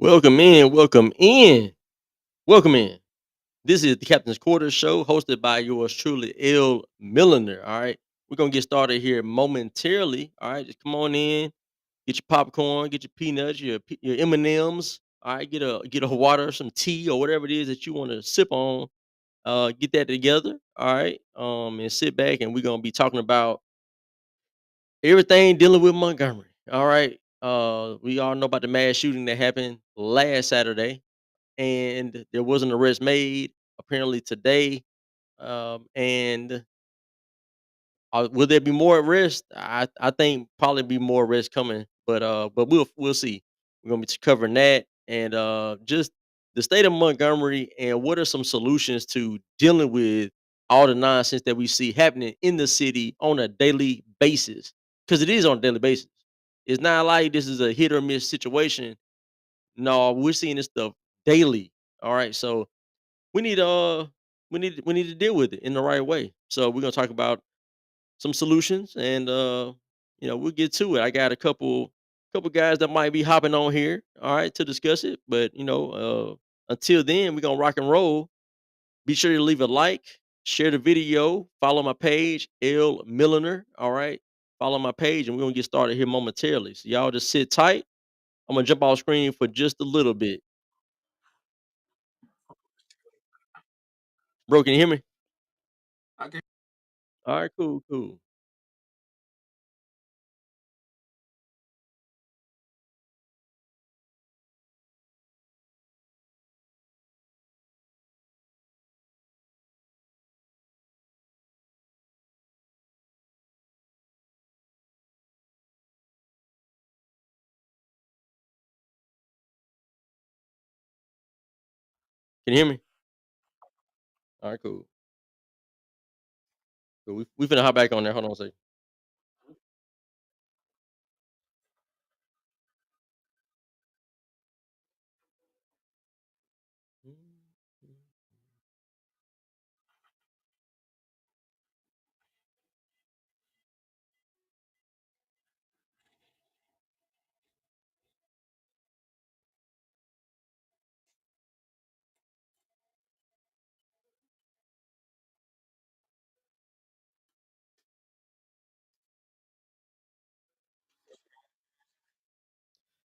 Welcome in, welcome in, welcome in. This is the Captain's Quarters show hosted by yours truly, Milliner. All right. We're gonna get started here momentarily. All right, just come on in, get your popcorn, get your peanuts, your M&Ms. All right, get a water, some tea, or whatever it is that you want to sip on. Get that together. All right. And sit back and we're gonna be talking about everything dealing with Montgomery. All right. We all know about the mass shooting that happened last Saturday and there was an arrest made apparently today. And will there be more arrests? I think probably be more arrests coming, but we'll see. We're gonna be covering that and just the state of Montgomery and what are some solutions to dealing with all the nonsense that we see happening in the city on a daily basis because it is on a daily basis. It's not like this is a hit or miss situation. No, we're seeing this stuff daily. All right, so we need we need to deal with it in the right way. So we're gonna talk about some solutions and we'll get to it. I got a couple guys that might be hopping on here, all right, to discuss it. But until then, we're gonna rock and roll. Be sure to leave a like, share the video, follow my page, L Milliner. All right. Follow my page and we're gonna get started here momentarily. So y'all just sit tight. I'm gonna jump off screen for just a little bit. Bro, can you hear me? Okay. All right, cool, cool. Can you hear me? All right, cool. Cool. We finna hop back on there. Hold on a second.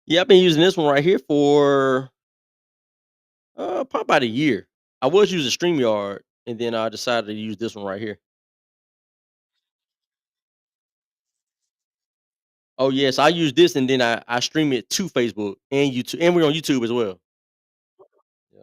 Yeah, I've been using this one right here for probably about a year. I was using StreamYard, and then I decided to use this one right here. Oh yes, I use this, and then I stream it to Facebook and YouTube, and we're on YouTube as well. Yeah.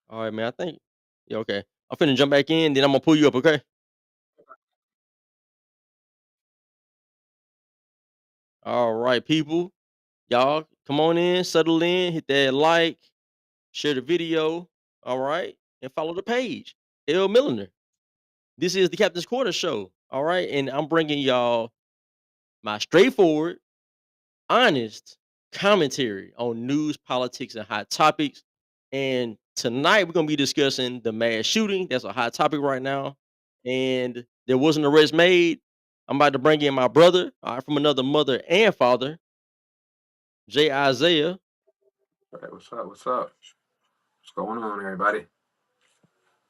All right, man. I think yeah, okay. I'm finna jump back in, then I'm gonna pull you up. Okay. All right, people. Y'all, come on in, settle in, hit that like, share the video. All right, and follow the page. L Milliner. This is the Captain's Quarter show. All right, and I'm bringing y'all my straightforward, honest commentary on news, politics, and hot topics. And tonight we're gonna be discussing the mass shooting. That's a hot topic right now. And there was an arrest made. I'm about to bring in my brother, all right, from another mother and father, Jay Isaiah. All right, what's up? What's up? What's going on, everybody?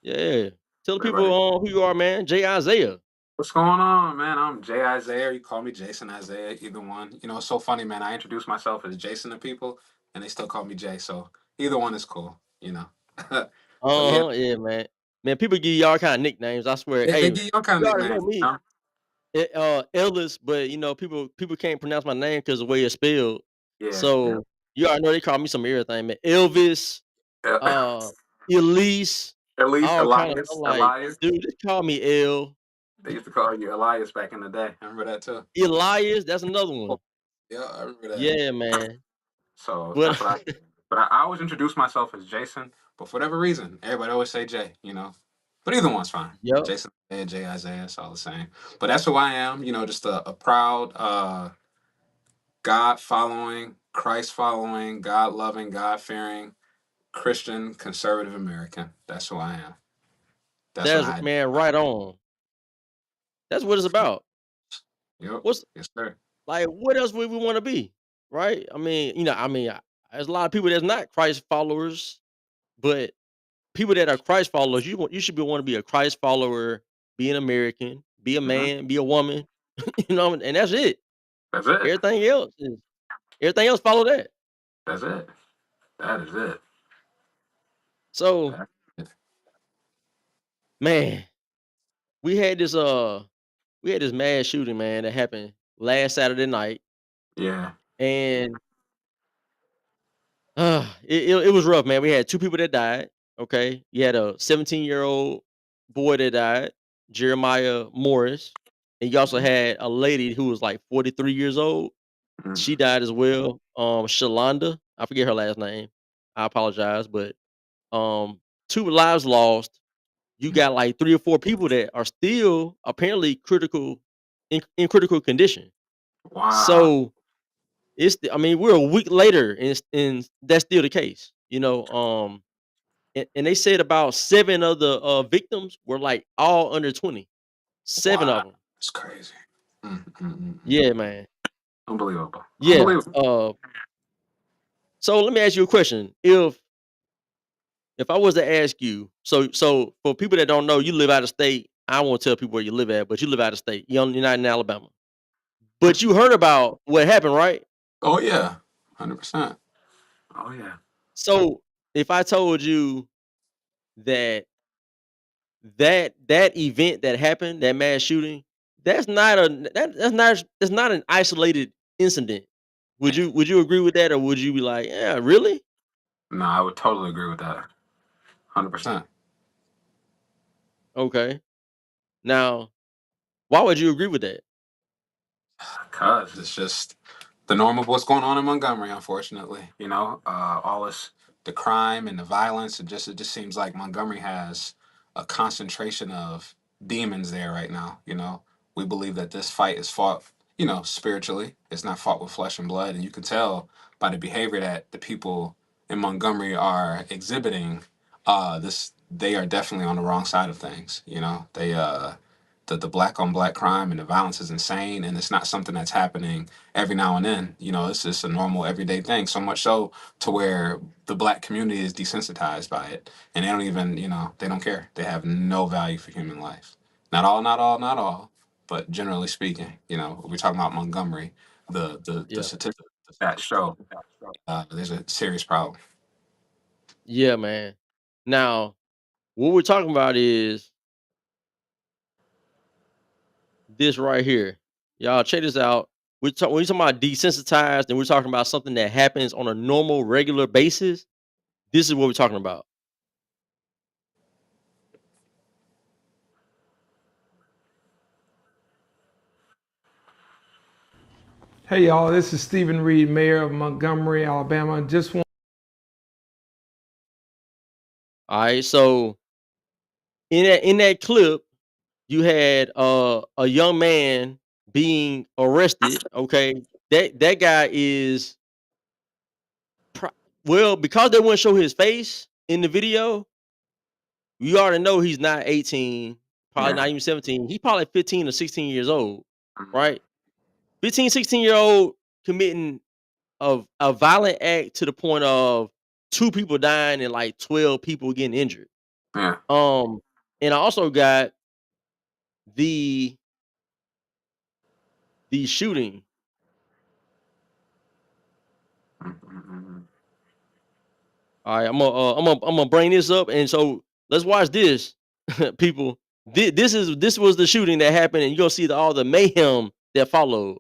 Yeah. Tell the people Everybody, who you are, man. Jay Isaiah. what's going on, man? I'm Jay Isaiah. You call me Jason Isaiah, either one. You know, it's so funny, man. I introduce myself as Jason to people, and they still call me Jay. So either one is cool, you know. But yeah, Uh-huh. Yeah, man. Man, people give you all kind of nicknames. I swear. they Hey, give you all kind you of already know nicknames. me. Ellis, but people can't pronounce my name because the way it's spelled. Yeah, yeah. So you already know they call me some everything, man. Elvis, Uh, uh, Elise, At least all kind of. I'm Elias, like, Elias. dude, just call me L. They used to call you Elias back in the day. I remember that too. Elias, that's another Oh, one. yeah, I remember that. Yeah, man. So But that's what I did. But I always introduce myself as Jason. But for whatever reason, everybody always say Jay, you know. But either one's fine. yep, Jason and Jay Isaiah, it's all the same. But that's who I am, you know, just a proud God following, Christ following, God loving, God fearing Christian conservative American. That's who I am. That's what That's I. man, right on. That's what it's about. Yep. What's Yes, sir. like, what else would we wanna be, right? I mean, there's a lot of people that's not Christ followers, but people that are Christ followers, you should be wanna be a Christ follower, be an American, be a Hmm. man, be a woman, and that's it. That's it. Everything else is everything else follow that. That's it. That is it. So, That's it. man, we had this, we had this mass shooting, man, that happened last Saturday night, Yeah. and it was rough, man. We had 2 people that died, okay? You had a 17-year-old boy that died, Jeremiah Morris, and you also Mhm. had a lady who was, like, 43 years old. Mm. She died as well, Shalonda, I forget her last name. I apologize, but, um, 2 lives lost. You Mm. got, like, 3 or 4 people that are still apparently in critical condition. Wow. So I mean, we're a week later, and that's still the case, and they said about 7 of the, victims were, like, all under 20, 7 Wow. of them. It's crazy. Mm, mm, mm, mm. Yeah, man. Unbelievable. Yeah, Unbelievable. so let me ask you a question. If I was to ask you, so for people that don't know, you live out of state. I won't tell people where you live at, but you live out of state. You're not in Alabama. But you heard about what happened, right? Oh yeah. 100%. Oh yeah. So, if I told you that that event that happened, that mass shooting, that's not an isolated incident. Would you agree with that, or would you be like, "Yeah, really?" No, I would totally agree with that. 100%. Okay. Now, why would you agree with that? Cause it's just the norm of what's going on in Montgomery, unfortunately. All this the crime and the violence. It just seems like Montgomery has a concentration of demons there right now. We believe that this fight is fought, spiritually. It's not fought with flesh and blood, and you can tell by the behavior that the people in Montgomery are exhibiting. This They are definitely on the wrong side of things. The black on black crime and the violence is insane, and it's not something that's happening every now and then. It's just a normal everyday thing, so much so to where the black community is desensitized by it, and they don't even, they don't care. They have no value for human life. Not all, but generally speaking, we're talking about Montgomery. The Yeah. statistics that show there's a serious problem. Yeah, man. Now, what we're talking about is this right here. Y'all check this out. When we talking about desensitized, and we're talking about something that happens on a normal, regular basis. This is what we're talking about. Hey y'all, this is Stephen Reed, Mayor of Montgomery, Alabama. Just want All right. So in that clip, you had a young man being arrested. Okay, that guy is pro- well, because they wouldn't show his face in the video. You already know he's not 18, probably Yeah. not even 17. He's probably 15 or 16 years old, Mhm. right? 15, 16-year-old committing a violent act to the point of 2 people dying and like 12 people getting injured. Yeah. Um, and I also got the shooting. Mhm. All right, I'm gonna bring this up, and so let's watch this, people. This was the shooting that happened, and you're gonna see all the mayhem that followed.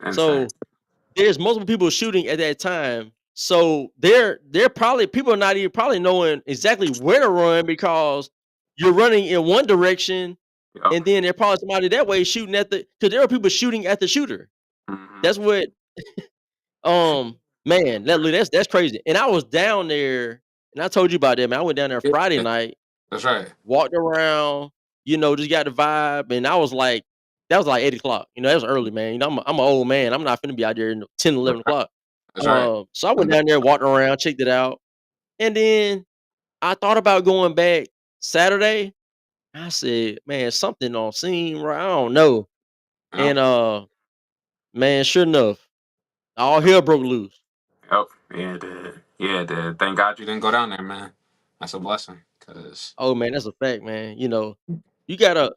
Insane. So there's multiple people shooting at that time. So they're probably people are not even probably knowing exactly where to run because you're running in one direction, Yep. and then there's probably somebody that way shooting at the because there are people shooting at the shooter. Hmm. That's what man, that's crazy. And I was down there, and I told you about that, man. I went down there Yeah, Friday night, that's right. walked around, just got the vibe, and I was like, that was like 8 o'clock. That was early, man. I'm an old man. I'm not finna be out there 10, That's 11 right. o'clock. That's right. So I went And down there, walked around, checked it out, and then I thought about going back Saturday. I said, man, something don't seem right. I don't know. yep. And man, sure enough, all Yep. hell broke loose. Yep. Yeah, it did. Yeah, it did. Thank God you didn't go down there, man. That's a blessing. Cause Oh man, that's a fact, man. You gotta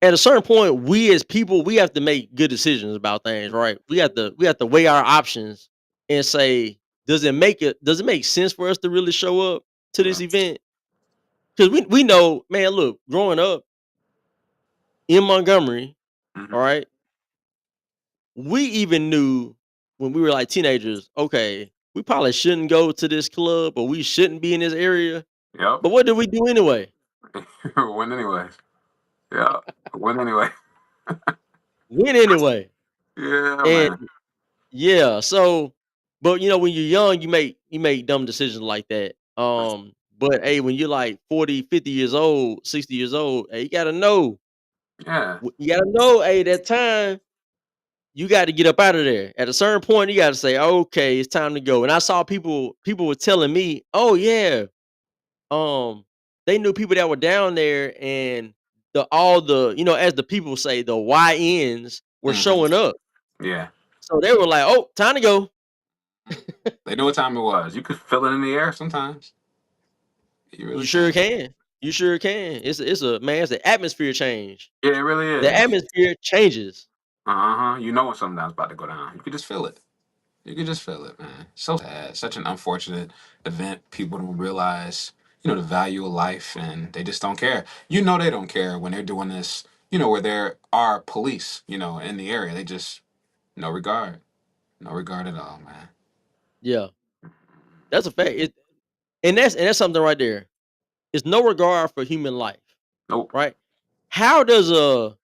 at a certain point, we as people, we have to make good decisions about things, right? We have to weigh our options and say, does it make sense for us to really show up to yeah. this event? Because we know, man, look, growing up in Montgomery, all Hmm. right, we even knew when we were like teenagers, okay, we probably shouldn't go to this club or we shouldn't be in this area. Yep. But what did we do anyway? Win anyways. Yeah. Win anyway. Went anyway. Yeah, And man. yeah, so but when you're young, you make dumb decisions like that. But hey, when you're like 40, 50 years old, 60 years old, hey, you gotta know. Yeah. You gotta know, hey, that time you got to get up out of there. At a certain point, you got to say, okay, it's time to go. And I saw people were telling me, oh yeah, um, they knew people that were down there, and as the people say, the YNs were Hmm. showing up. Yeah. So they were like, oh, time to go. Mhm. They knew what time it was. You could feel it in the air sometimes. You You really sure can. can. You sure can. It's the atmosphere change. Yeah, it really The is. atmosphere changes. Uh-huh. You know when something's about to go down. You could just feel it. You could just feel it, man. So sad. Such an unfortunate event. People don't realize, the value of life and they just don't care. They don't care when they're doing this, where there are police, in the area. They just no regard. No regard at all, man. Yeah, that's a fact. And that's something right there. It's no regard for human life, Nope. right? How does a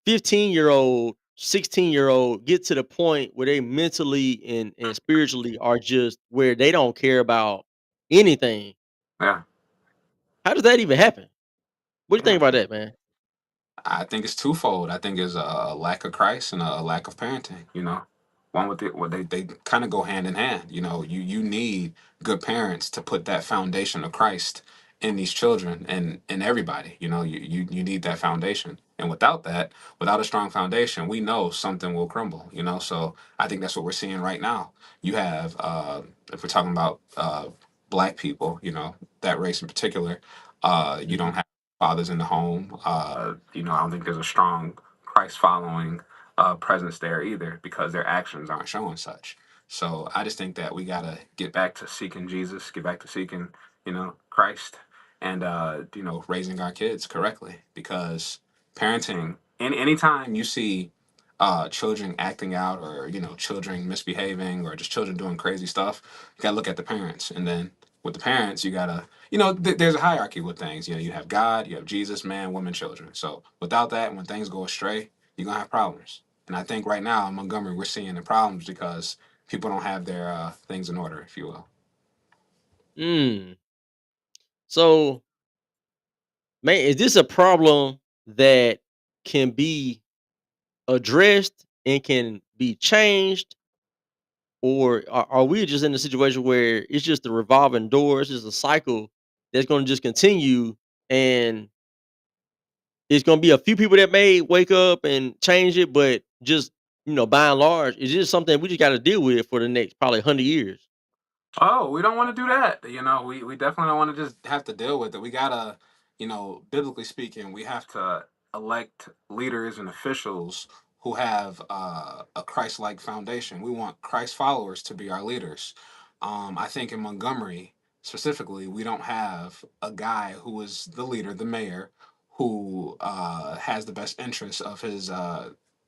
15-year-old, 16-year-old get to the point where they mentally and spiritually are just where they don't care about anything? Yeah. How does that even happen? What do you Yeah. think about that, man? I think it's twofold. I think it's a lack of Christ and a lack of parenting. One with it, what they kind of go hand in hand. You need good parents to put that foundation of Christ in these children and in everybody. You need that foundation, and without that, without a strong foundation, we know something will crumble. So I think that's what we're seeing right now. You have, if we're talking about black people, that race in particular, you don't Mhm. have fathers in the home. I don't think there's a strong Christ following presence there either because their actions aren't showing such. So I just think that we gotta get back to seeking Jesus, get back to seeking, Christ, and raising our kids correctly because parenting. Anytime you see children acting out or children misbehaving or just children doing crazy stuff, you gotta look at the parents, and then with the parents, you gotta there's a hierarchy with things. You have God, you have Jesus, man, woman, children. So without that, when things go astray, you're gonna have problems. And I think right now in Montgomery, we're seeing the problems because people don't have their things in order, if you will. Mm. So, man, is this a problem that can be addressed and can be changed? Or are we just in a situation where it's just a revolving door, it's just a cycle that's gonna just continue, and it's gonna be a few people that may wake up and change it, but just, by and large, it's just something we just gotta deal with for the next probably 100 years. Oh, we don't want to do that. We definitely don't want to just have to deal with it. We gotta, biblically speaking, we have to elect leaders and officials who have a Christ-like foundation. We want Christ followers to be our leaders. I think in Montgomery specifically, we don't have a guy who is the leader, the mayor, who has the best interests of his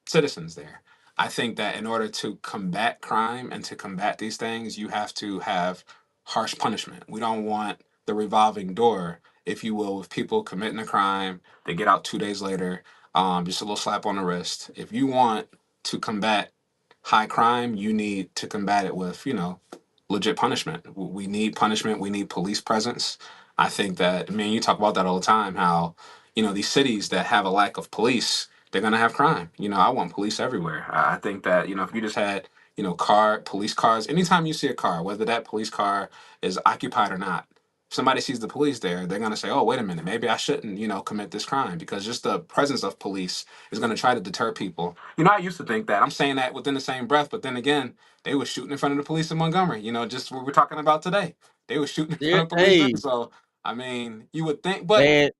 citizens there. I think that in order to combat crime and to combat these things, you have to have harsh punishment. We don't want the revolving door, if you will, with people committing a crime, they get out 2 days later, just a little slap on the wrist. If you want to combat high crime, you need to combat it with, legit punishment. We need punishment. We need police presence. I think that, I mean, you talk about that all the time, how, these cities that have a lack of police, they're going to have crime. I want police everywhere. I think that, if you just had, police cars, anytime you see a car, whether that police car is occupied or not, if somebody sees the police there, they're going to say, oh, wait a minute, maybe I shouldn't, commit this crime, because just the presence of police is going to try to deter people. I used to think that. I'm saying that within the same breath, but then again, they were shooting in front of the police in Montgomery, just what we're talking about today. They were shooting in There, front of police then. hey, So, I mean, you would think, but man,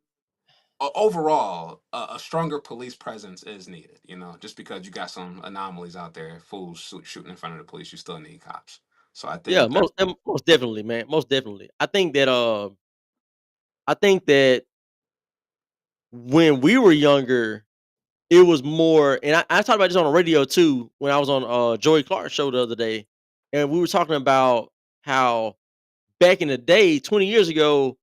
overall, a stronger police presence is needed. Just because you got some anomalies out there, fools shooting in front of the police, you still need cops. So I yeah, think that's most definitely, man, most definitely. I think that when we were younger, it was more, and I talked about this on the radio too when I was on Joey Clark's show the other day, and we were talking about how back in the day, 20 years ago,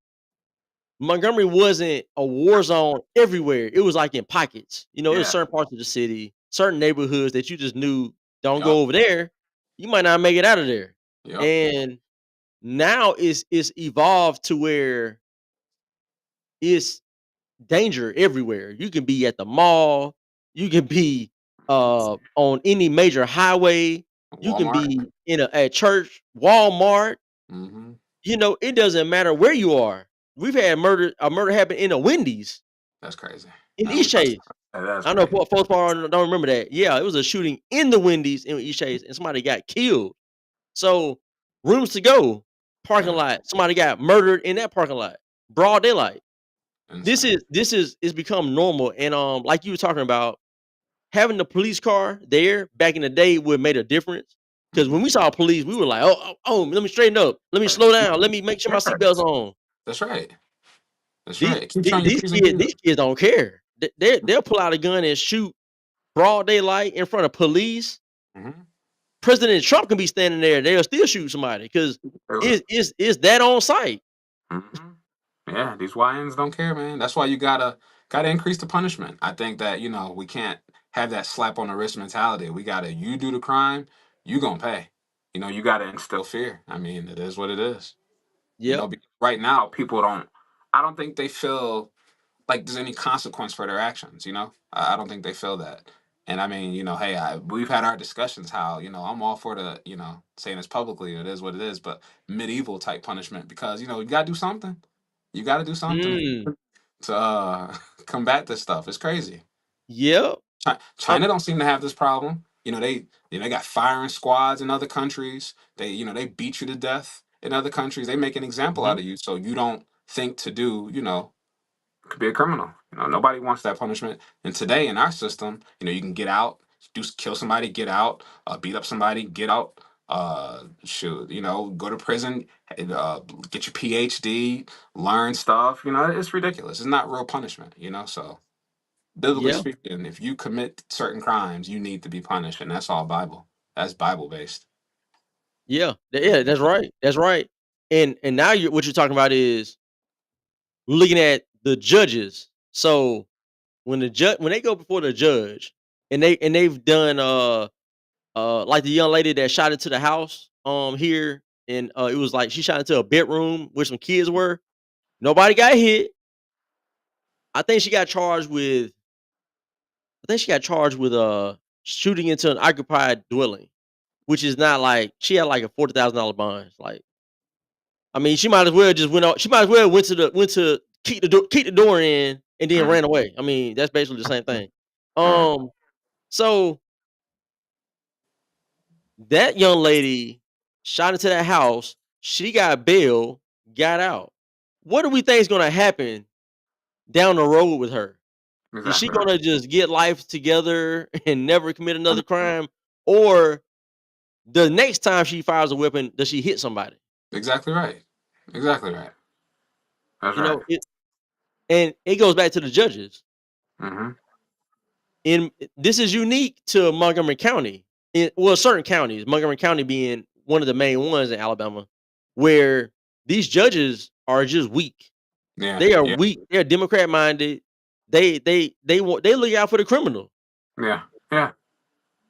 Montgomery wasn't a war zone everywhere. It was like in pockets. There's yeah, certain parts of the city, certain neighborhoods that you just knew don't yup, go over there. You might not make it out of there. yup, And now it's evolved to where it's danger everywhere. You can be at the mall, you can be on any major highway, you can Walmart. be in at church, Walmart. Hmm. It doesn't matter where you are. We've had a murder happen in a Wendy's That's crazy. in We East touched. Chase. That's I know crazy. folks probably don't remember that. Yeah, it was a shooting in the Wendy's in East Chase, and somebody got killed. So, rooms to go, parking Yeah, lot, somebody got murdered in that parking lot, broad daylight. insane. This is it's become normal, and like you were talking about, having the police car there back in the day would made a difference. Because when Hmm. we saw police, we were like, oh, let me straighten up, let me slow down, let me make sure my seatbelt's on. That's right. That's right. It keeps you on your These P's and Q's. these kids don't care. They'll pull out a gun and shoot broad daylight in front of police. Hmm. President Trump can be standing there, they'll still shoot somebody because it's that on site. Hmm. Yeah, these YNs don't care, man. That's why you gotta increase the punishment. I think that we can't have that slap on the wrist mentality. We gotta, you do the crime, you gonna pay. You gotta instill fear. I mean, it is what it is. Yep. Because right now people don't. I don't think they feel like there's any consequence for their actions. I don't think they feel that. And I mean, hey, we've had our discussions how I'm all for the saying this publicly. It is what it is, but medieval type punishment, because you got to do something. You got to do something Mm. to combat this stuff. It's crazy. Yep. China don't seem to have this problem. They got firing squads in other countries. They beat you to death in other countries. They make an example out Mhm. of you, so you don't think to do could be a criminal. Nobody wants that punishment. And today in our system, you can get out, kill somebody, get out, beat up somebody, get out, shoot, go to prison, get your PhD, learn stuff. It's ridiculous. It's not real punishment. So biblically Yeah. speaking, if you commit certain crimes, you need to be punished, and that's all Bible. That's Bible based. Yeah. Yeah, that's right. That's right. And now what you're talking about is looking at the judges. So when they go before the judge and they've done like the young lady that shot into the house here, and it was like she shot into a bedroom where some kids were. Nobody got hit. I think she got charged with I think she got charged with shooting into an occupied dwelling, which is not like she had like a $40,000 bond. Like, I mean, she might as well just went out. She might as well went to keep the door in and then Mhm. ran away. I mean, that's basically the same thing. Yeah, Um, so that young lady shot into that house. She got bail, got out. What do we think is gonna happen down the road with her? Is she exactly right. gonna just get life together and never commit another crime, or the next time she fires a weapon, does she hit somebody? Exactly right. Exactly right. That's right. It and it goes back to the judges. Hmm. in this is unique to Montgomery County. Well, certain counties, Montgomery County being one of the main ones in Alabama, where these judges are just weak. Yeah, They are yeah, weak. They're Democrat minded. They look out for the criminal. yeah, yeah.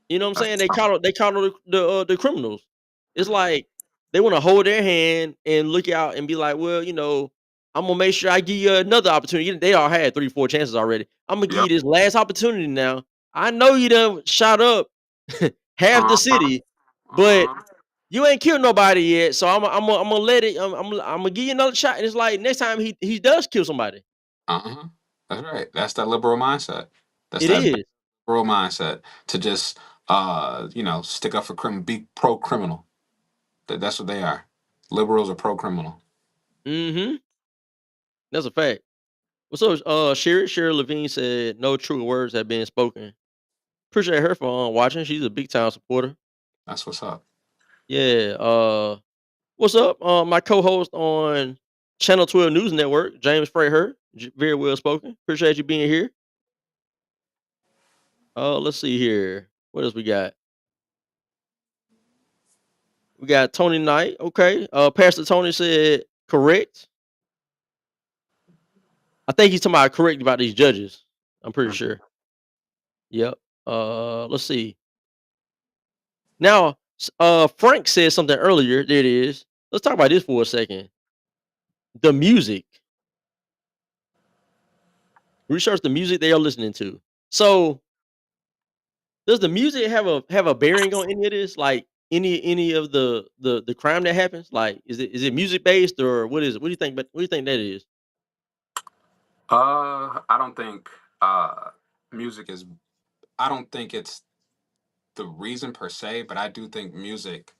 You know what I'm That's saying? They coddle the criminals. It's like they wanna hold their hand and look out and be like, "Well, I'm gonna make sure I give you another opportunity." They all had 3, 4 chances already. "Imma give yep. you this last opportunity now. I know you done shot up half the Uh-huh. city, but Uh-huh. you ain't killed nobody yet, so Imma let it Imma give you another shot." And it's like next time he does kill somebody. Uh-huh. That's right. That's that liberal mindset. That's It that is. liberal mindset to just stick up for criminal, be pro criminal. That's what they are. Liberals are pro criminal. Mhm. That's a fact. What's up, Sherry Levine said, "No true words have been spoken." Appreciate her for, watching. She's a big time supporter. That's what's up. Yeah, what's up? My co-host on Channel 12 News Network, James Freyher, very well spoken. Appreciate you being here. Let's see here. What else we got? We got Tony Knight. Okay. Pastor Tony said correct. I think he's talking about correct about these judges. I'm pretty Mhm. sure. Yep. Let's see. Now, Frank said something earlier. There it is. Let's talk about this for a second. The music. Research the music they are listening to. So, does the music have a bearing on any of this? Like any of the crime that happens? Like, is it music based or what is it? What do you think? But what do you think that is? I don't think music is. I don't think it's the reason per se, but I do think music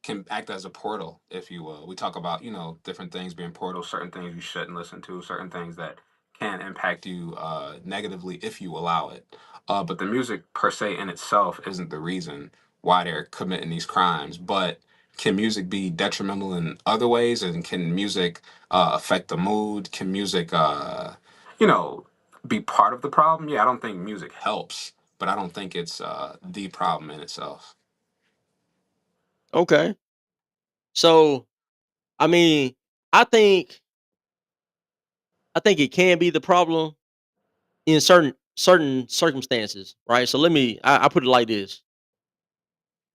can act as a portal, if you will. We talk about, different things being portals, certain things you shouldn't listen to, certain things that can impact you negatively if you allow it. But the music per se in itself isn't the reason why they're committing these crimes. But can music be detrimental in other ways? And can music affect the mood? Can music, you know, be part of the problem? Yeah, I don't think music helps, but I don't think it's the problem in itself. Okay. So, I mean, I think I think it can be the problem in certain circumstances, right? So I put it like this.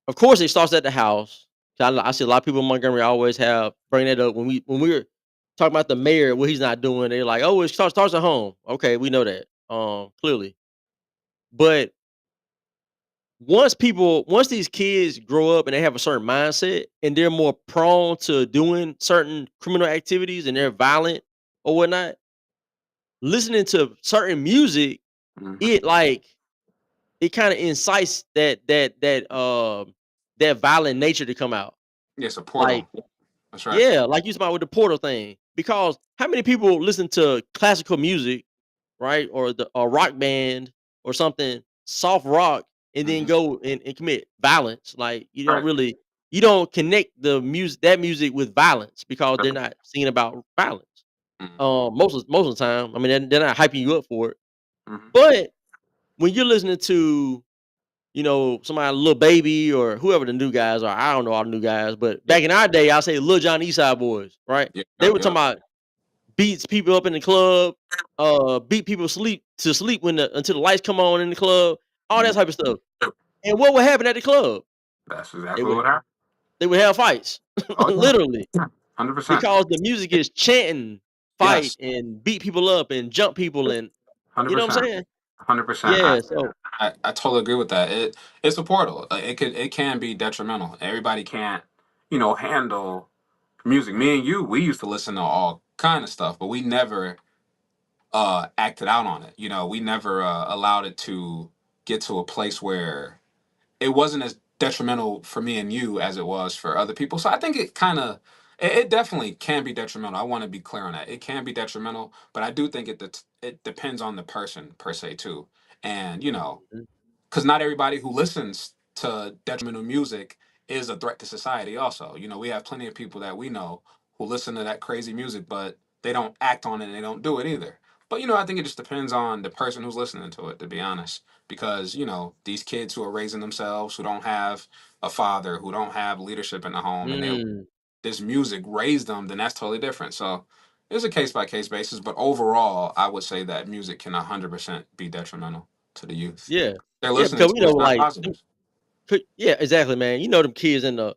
Of course, it starts at the house. I see a lot of people in Montgomery always have bring that up when we were talking about the mayor, what he's not doing. They're like, "Oh, it starts at home." Okay, we know that clearly. But once these kids grow up and they have a certain mindset and they're more prone to doing certain criminal activities and they're violent or whatnot, listening to certain music, Hmm. it like it kind of incites that violent nature to come out. Yes, a Like, portal. That's right. yeah, like you about with the Portal thing. Because how many people listen to classical music, right? Or the a rock band or something, soft rock, and then Hmm. go and commit violence. Like Right. you don't connect the music with violence because they're not singing about violence. Hmm. Most of the time. I mean, they're not hyping you up for it. Hmm. But when you're listening to, somebody Little Baby or whoever the new guys are, I don't know all the new guys, but Yep. back in our day, I say Lil Jon Eastside Boys, right? Yep. They Yep. were talking Yep. about beats people up in the club, beat people sleep until the lights come on in the club, all that Mhm. type of stuff. And what would happen at the club? That's They exactly would what happened. they would have fights, Oh yeah. literally, 100%. because the music is chanting, fight, Yes. and beat people up and jump people, and Hundred you know what I'm percent. saying? 100%. Yeah. So I totally agree with that. It's a portal. It can be detrimental. Everybody can't handle music. Me and you, we used to listen to all kind of stuff, but we never acted out on it. We never allowed it to get to a place where it wasn't as detrimental for me and you as it was for other people. So I think it definitely can be detrimental. I want to be clear on that. It can be detrimental, but I do think it depends on the person per se too. And because not everybody who listens to detrimental music is a threat to society. Also, we have plenty of people that we know who listen to that crazy music, but they don't act on it and they don't do it either. But I think it just depends on the person who's listening to it, to be honest. Because these kids who are raising themselves, who don't have a father, who don't have leadership in the home, and Mm, this music raised them, then that's totally different. So it's a case by case basis. But overall, I would say that music can 100% be detrimental to the youth. yeah. They're Yeah, listening because to we it, know, it's not like, positive. yeah, exactly, man. You know them kids in the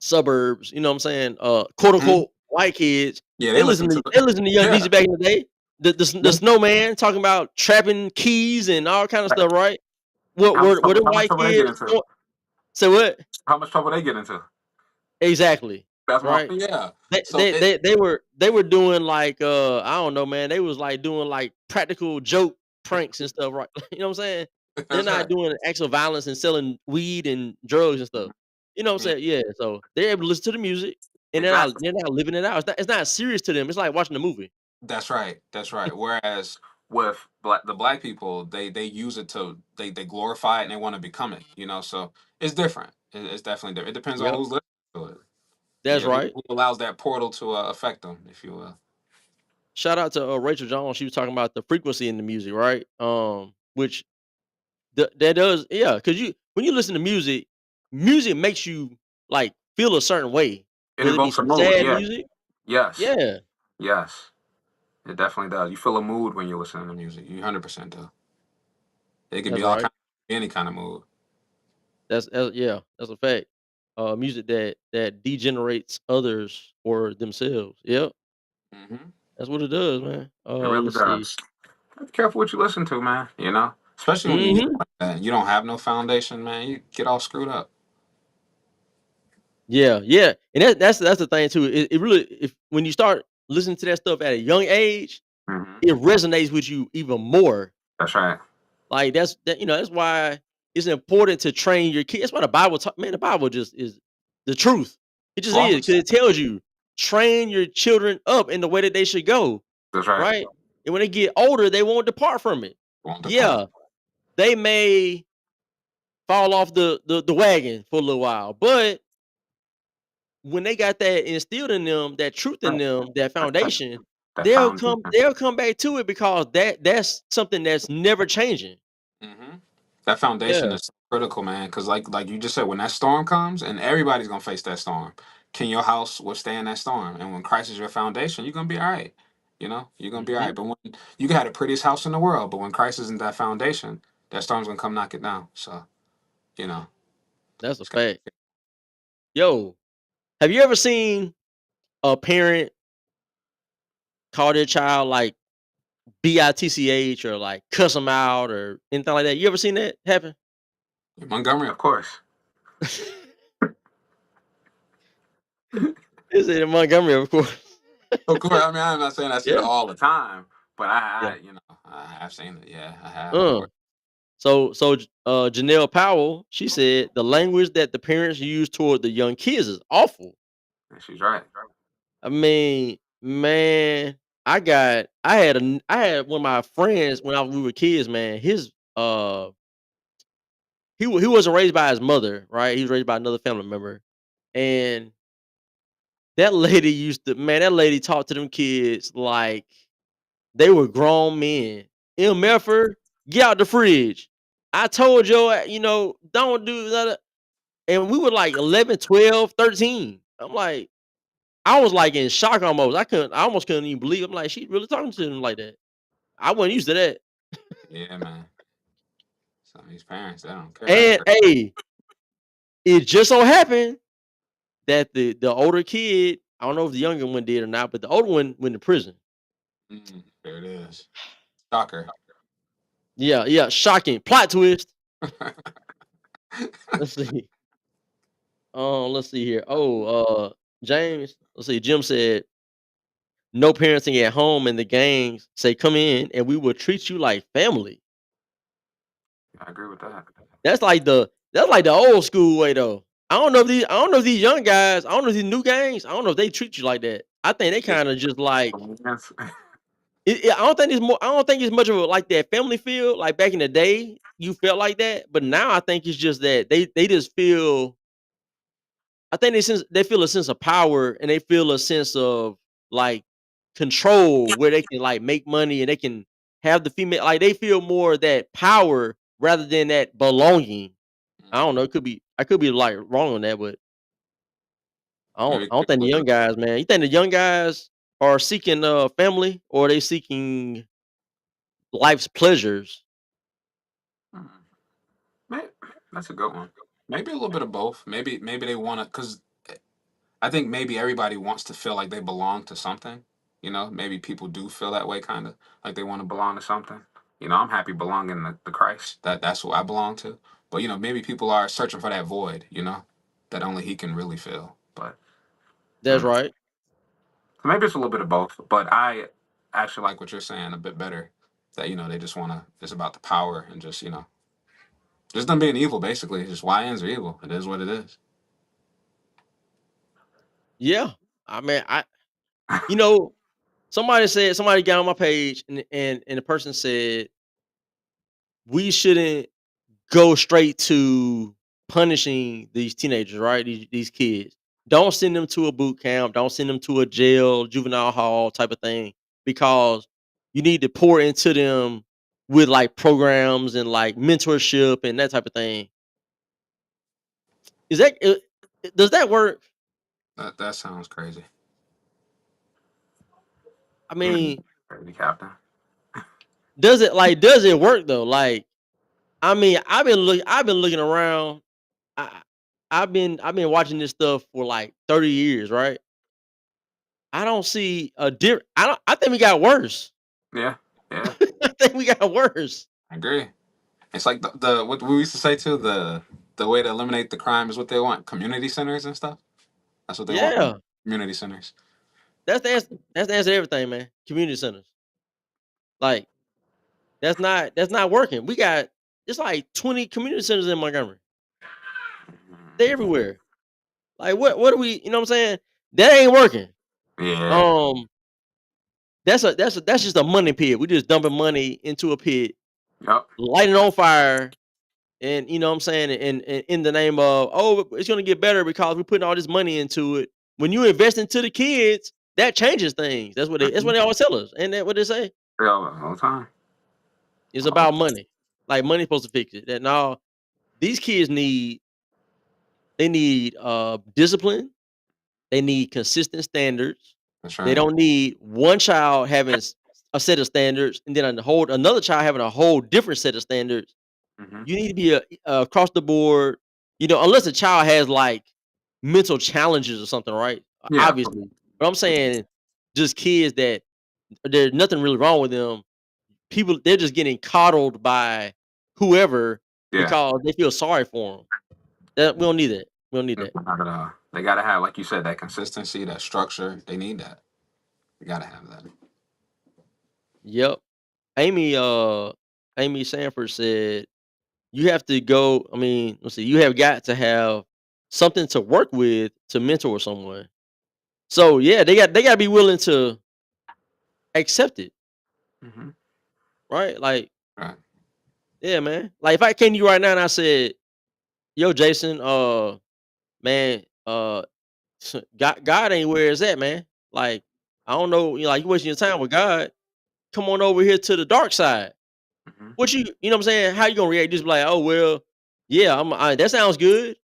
suburbs, you know what I'm saying? Quote Mhm. unquote white kids. Yeah, they They listen listen to to it. they listen to Young Yeah. Jeezy back in the day. The Yeah. snowman talking about trapping keys and all kind of Right. stuff, right? What How much were trouble? the How much white trouble they get kids into? doing? Say what? How much trouble they get into? Exactly. That's my Right? yeah. They So they it they they were they were doing like I don't know, man. They was like doing like practical joke pranks and stuff, right? You know what I'm saying? They're that's not right. doing actual violence and selling weed and drugs and stuff. Mhm. You know what I'm Yeah, saying? Yeah. So they're able to listen to the music and exactly. they're not living it out. It's not serious to them. It's like watching a movie. That's right. That's right. Whereas with the black people, they use it to they glorify it and they want to become it. So it's different. It's definitely different. It depends on Yep. who's listening to it. That's Yeah, who, right. who allows that portal to affect them, if you will. Shout out to Rachel Jones. She was talking about the frequency in the music, right? Which that does, yeah, because when you listen to music, music makes you like feel a certain way, It whether it be evokes a some mood. sad Yeah. music. Yes. Yeah, Yes. It definitely does. You feel a mood when you're listening to music. You 100% do. It could that's be all right. kind, any kind of mood. Yeah, that's a fact. Music that degenerates others or themselves. Yep, Hmm. that's what it does, man. It really Let's see. does. Be careful what you listen to, man. Especially when you're young Hmm. like that and you don't have no foundation, man. You get all screwed up. Yeah, yeah, and that's the thing too. It really, if when you start listening to that stuff at a young age, Hmm. it resonates with you even more. That's right. Like that's why it's important to train your kids. That's why the Bible man, the Bible just is the truth. It just is because 100%. it tells you train your children up in the way that they should go, That's right. right? And when they get older, they won't depart from it. Won't depart. Yeah, they may fall off the wagon for a little while, but when they got that instilled in them, that truth in Right. them, that That, that, foundation, that they'll foundation. come they'll come back to it because that's something that's never changing. Hmm. That foundation Yeah. is critical, man. Because like you just said, when that storm comes, and everybody's gonna face that storm, can your house withstand that storm? And when Christ is your foundation, you're gonna be all right. You're gonna be all right. Mhm. But when you can have the prettiest house in the world, but when Christ isn't that foundation, that storm's gonna come knock it down. So you know, That's a it's got fact. Yo, have you ever seen a parent call their child like bitch or like cuss them out or anything like that? You ever seen that happen? Montgomery, of course. Is it in Montgomery, of course? Of course. I mean, I'm not saying I see it Yeah, all the time, but yeah. I have seen it. Yeah, I have, of Uh. course. Janelle Powell, she said the language that the parents use toward the young kids is awful. And she's right. I mean, man, I had one of my friends when we were kids, man. He wasn't raised by his mother, right? He was raised by another family member, and that lady that lady talked to them kids like they were grown men. MFer, get out the fridge. I told don't do that. And we were like 11, 12, 13. I'm like, I was like in shock almost. I almost couldn't even believe. I'm like, she really talking to them like that. I wasn't used to that. Yeah, man. Some of these parents, they don't care. That's And crazy. hey, it just so happened that the older kid, I don't know if the younger one did or not, but the older one went to prison. There it is. Shocker. Yeah, yeah, shocking. Plot twist. Let's see. Let's see here. James, let's see. Jim said, no parenting at home and the gangs say, come in and we will treat you like family. I agree with that. That's like the old school way though. I don't know if these young guys, I don't know if these new gangs, I don't know if they treat you like that. I think they Yeah. kind of just like Yes. I don't think it's much of a like that family feel like back in the day you felt like that, but now I think it's just that they just feel I think they feel a sense of power and they feel a sense of like control where they can like make money and they can have the female like they feel more that power rather than that belonging. I don't know. Mhm. It could be I could be like wrong on that, but Maybe I don't think the young guys, man. You think the young guys are seeking family or are they seeking life's pleasures? Hmm. May- That's a good one. Maybe a little bit of both. Maybe they want to, because I think maybe everybody wants to feel like they belong to something. Maybe people do feel that way, kind of like they want to belong to something. I'm happy belonging to Christ. That's who I belong to. But maybe people are searching for that void. That only He can really fill. But That's mm. right. So maybe it's a little bit of both. But I actually like what you're saying a bit better. That they just want to. It's about the power and just just them being evil. Basically, just YNs are evil. It is what it is. Yeah. I mean, you know, somebody got on my page and the person said we shouldn't go straight to punishing these teenagers, right? These kids. Don't send them to a boot camp, don't send them to a jail, juvenile hall type of thing because you need to pour into them with like programs and like mentorship and that type of thing. Is that does that work? That sounds crazy. I Mm. mean, Crazy captain. does it work though? Like I mean, I've been looking around. I I've been watching this stuff for like 30 years, right? I don't see a different. I think we got worse. Yeah, yeah, I think we got worse. I agree. It's like the what we used to say too. The way to eliminate the crime is what they want. Community centers and stuff. That's what they want. Yeah. Community centers. That's the answer. That's the answer to everything, man. Community centers. Like that's not working. We got it's like 20 community centers in Montgomery. They Mhm. everywhere. Like what do we, you know what I'm saying? That ain't working. Yeah. Um that's just a money pit. We just dumping money into a pit, Yep. lighting it on fire. And you know what I'm saying? And in the name of, oh, it's gonna get better because we're putting all this money into it. When you invest into the kids, that changes things. That's Mhm. what they always tell us. And that what they say? Yeah, all the time. It's All about money. Like money's supposed to fix it. That now these kids need discipline, they need consistent standards. That's They right. don't need one child having a set of standards and then another child having a whole different set of standards. Hmm. You need to be across the board, unless a child has like mental challenges or something, right? Yeah. Of course. Obviously. But I'm saying just kids that there's nothing really wrong with them. People they're just getting coddled by whoever Yeah. because they feel sorry for them. That we don't need that. We don't need that. Not at all. They gotta have, like you said, that consistency, that structure. They need that. They gotta have that. Yep. Amy Amy Sanford said you have to go. I mean, let's see, you have got to have something to work with to mentor someone. So yeah, they gotta be willing to accept it, Hmm. right? Like, Right. yeah, man. Like if I came to you right now and I said, "Yo, Jason, man, God ain't where it's at, man. Like, I don't know, like you wasting your time with God. Come on over here to the dark side." Hmm. What you know what I'm saying? How you gonna react? Just be like, "Oh well, yeah, that sounds good."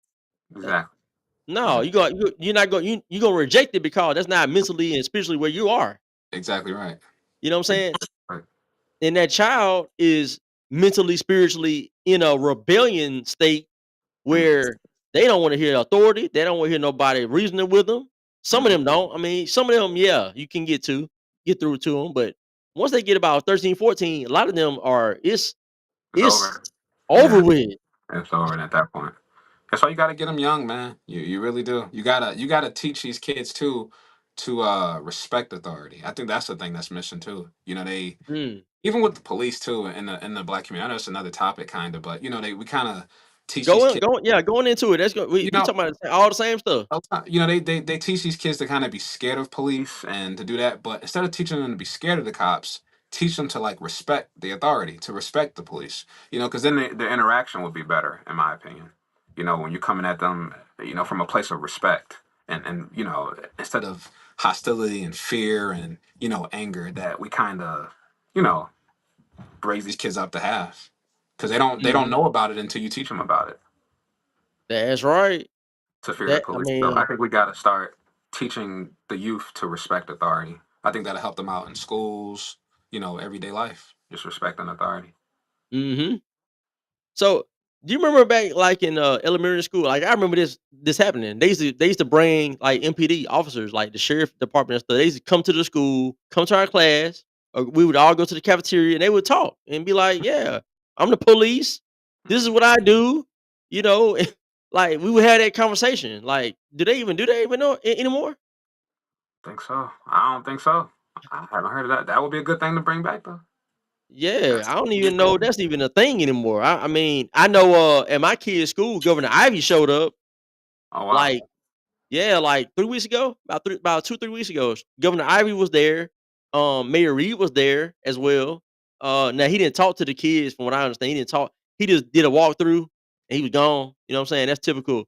Uh, Exactly. No, Exactly. you're not going you gonna reject it because that's not mentally and spiritually where you are. Exactly right. You know what I'm saying? Right. And that child is mentally, spiritually in a rebellion state where they don't want to hear authority. They don't want to hear nobody reasoning with them. Some of Mm-hmm. them don't. I mean, some of them, yeah, you can get through to them. But once they get about 13, 14, a lot of them are It's it's over. over Yeah. with. It's over at that point. That's why you got to get them young, man. You really do. You gotta teach these kids too to respect authority. I think that's the thing that's missing too. They Mm. even with the police too in the black community. I know it's another topic kind of, but we kind of teach these kids. Going into it. You We know, talking about all the same stuff. they teach these kids to kind of be scared of police and to do that, but instead of teaching them to be scared of the cops, teach them to like respect the authority, to respect the police. Because then the interaction would be better, in my opinion. When you're coming at them, from a place of respect, and instead of hostility and fear and anger that we kind of you know raise these kids up to have, because they don't Mhm. know about it until you teach them about it, That's right. to fear the That I police. So I mean, think we got to start teaching the youth to respect authority. I think that'll help them out in schools, everyday life, just respecting authority. mhm. So, do you remember back, like, in, elementary school? Like, I remember this happening. They used to bring, like, MPD officers, like, the sheriff department and stuff. They used to come to the school, come to our class, or we would all go to the cafeteria, and they would talk and be like, "Yeah, I'm the police. This is Mhm. what I do." You know? Like, we would have that conversation. Like, do they even know anymore? Think so? I don't think so. I haven't heard of that. That would be a good thing to bring back, though. Yeah, That's I don't even know that's even a thing anymore. I mean, I know, at my kid's school, Governor Ivy showed up, Oh wow. like, yeah, like 3 weeks ago, about 2, 3 weeks ago. Governor Ivy was there, Mayor Reed was there as well. Now he didn't talk to the kids from what I understand. He didn't talk. He just did a walkthrough and he was gone. You know what I'm saying? That's typical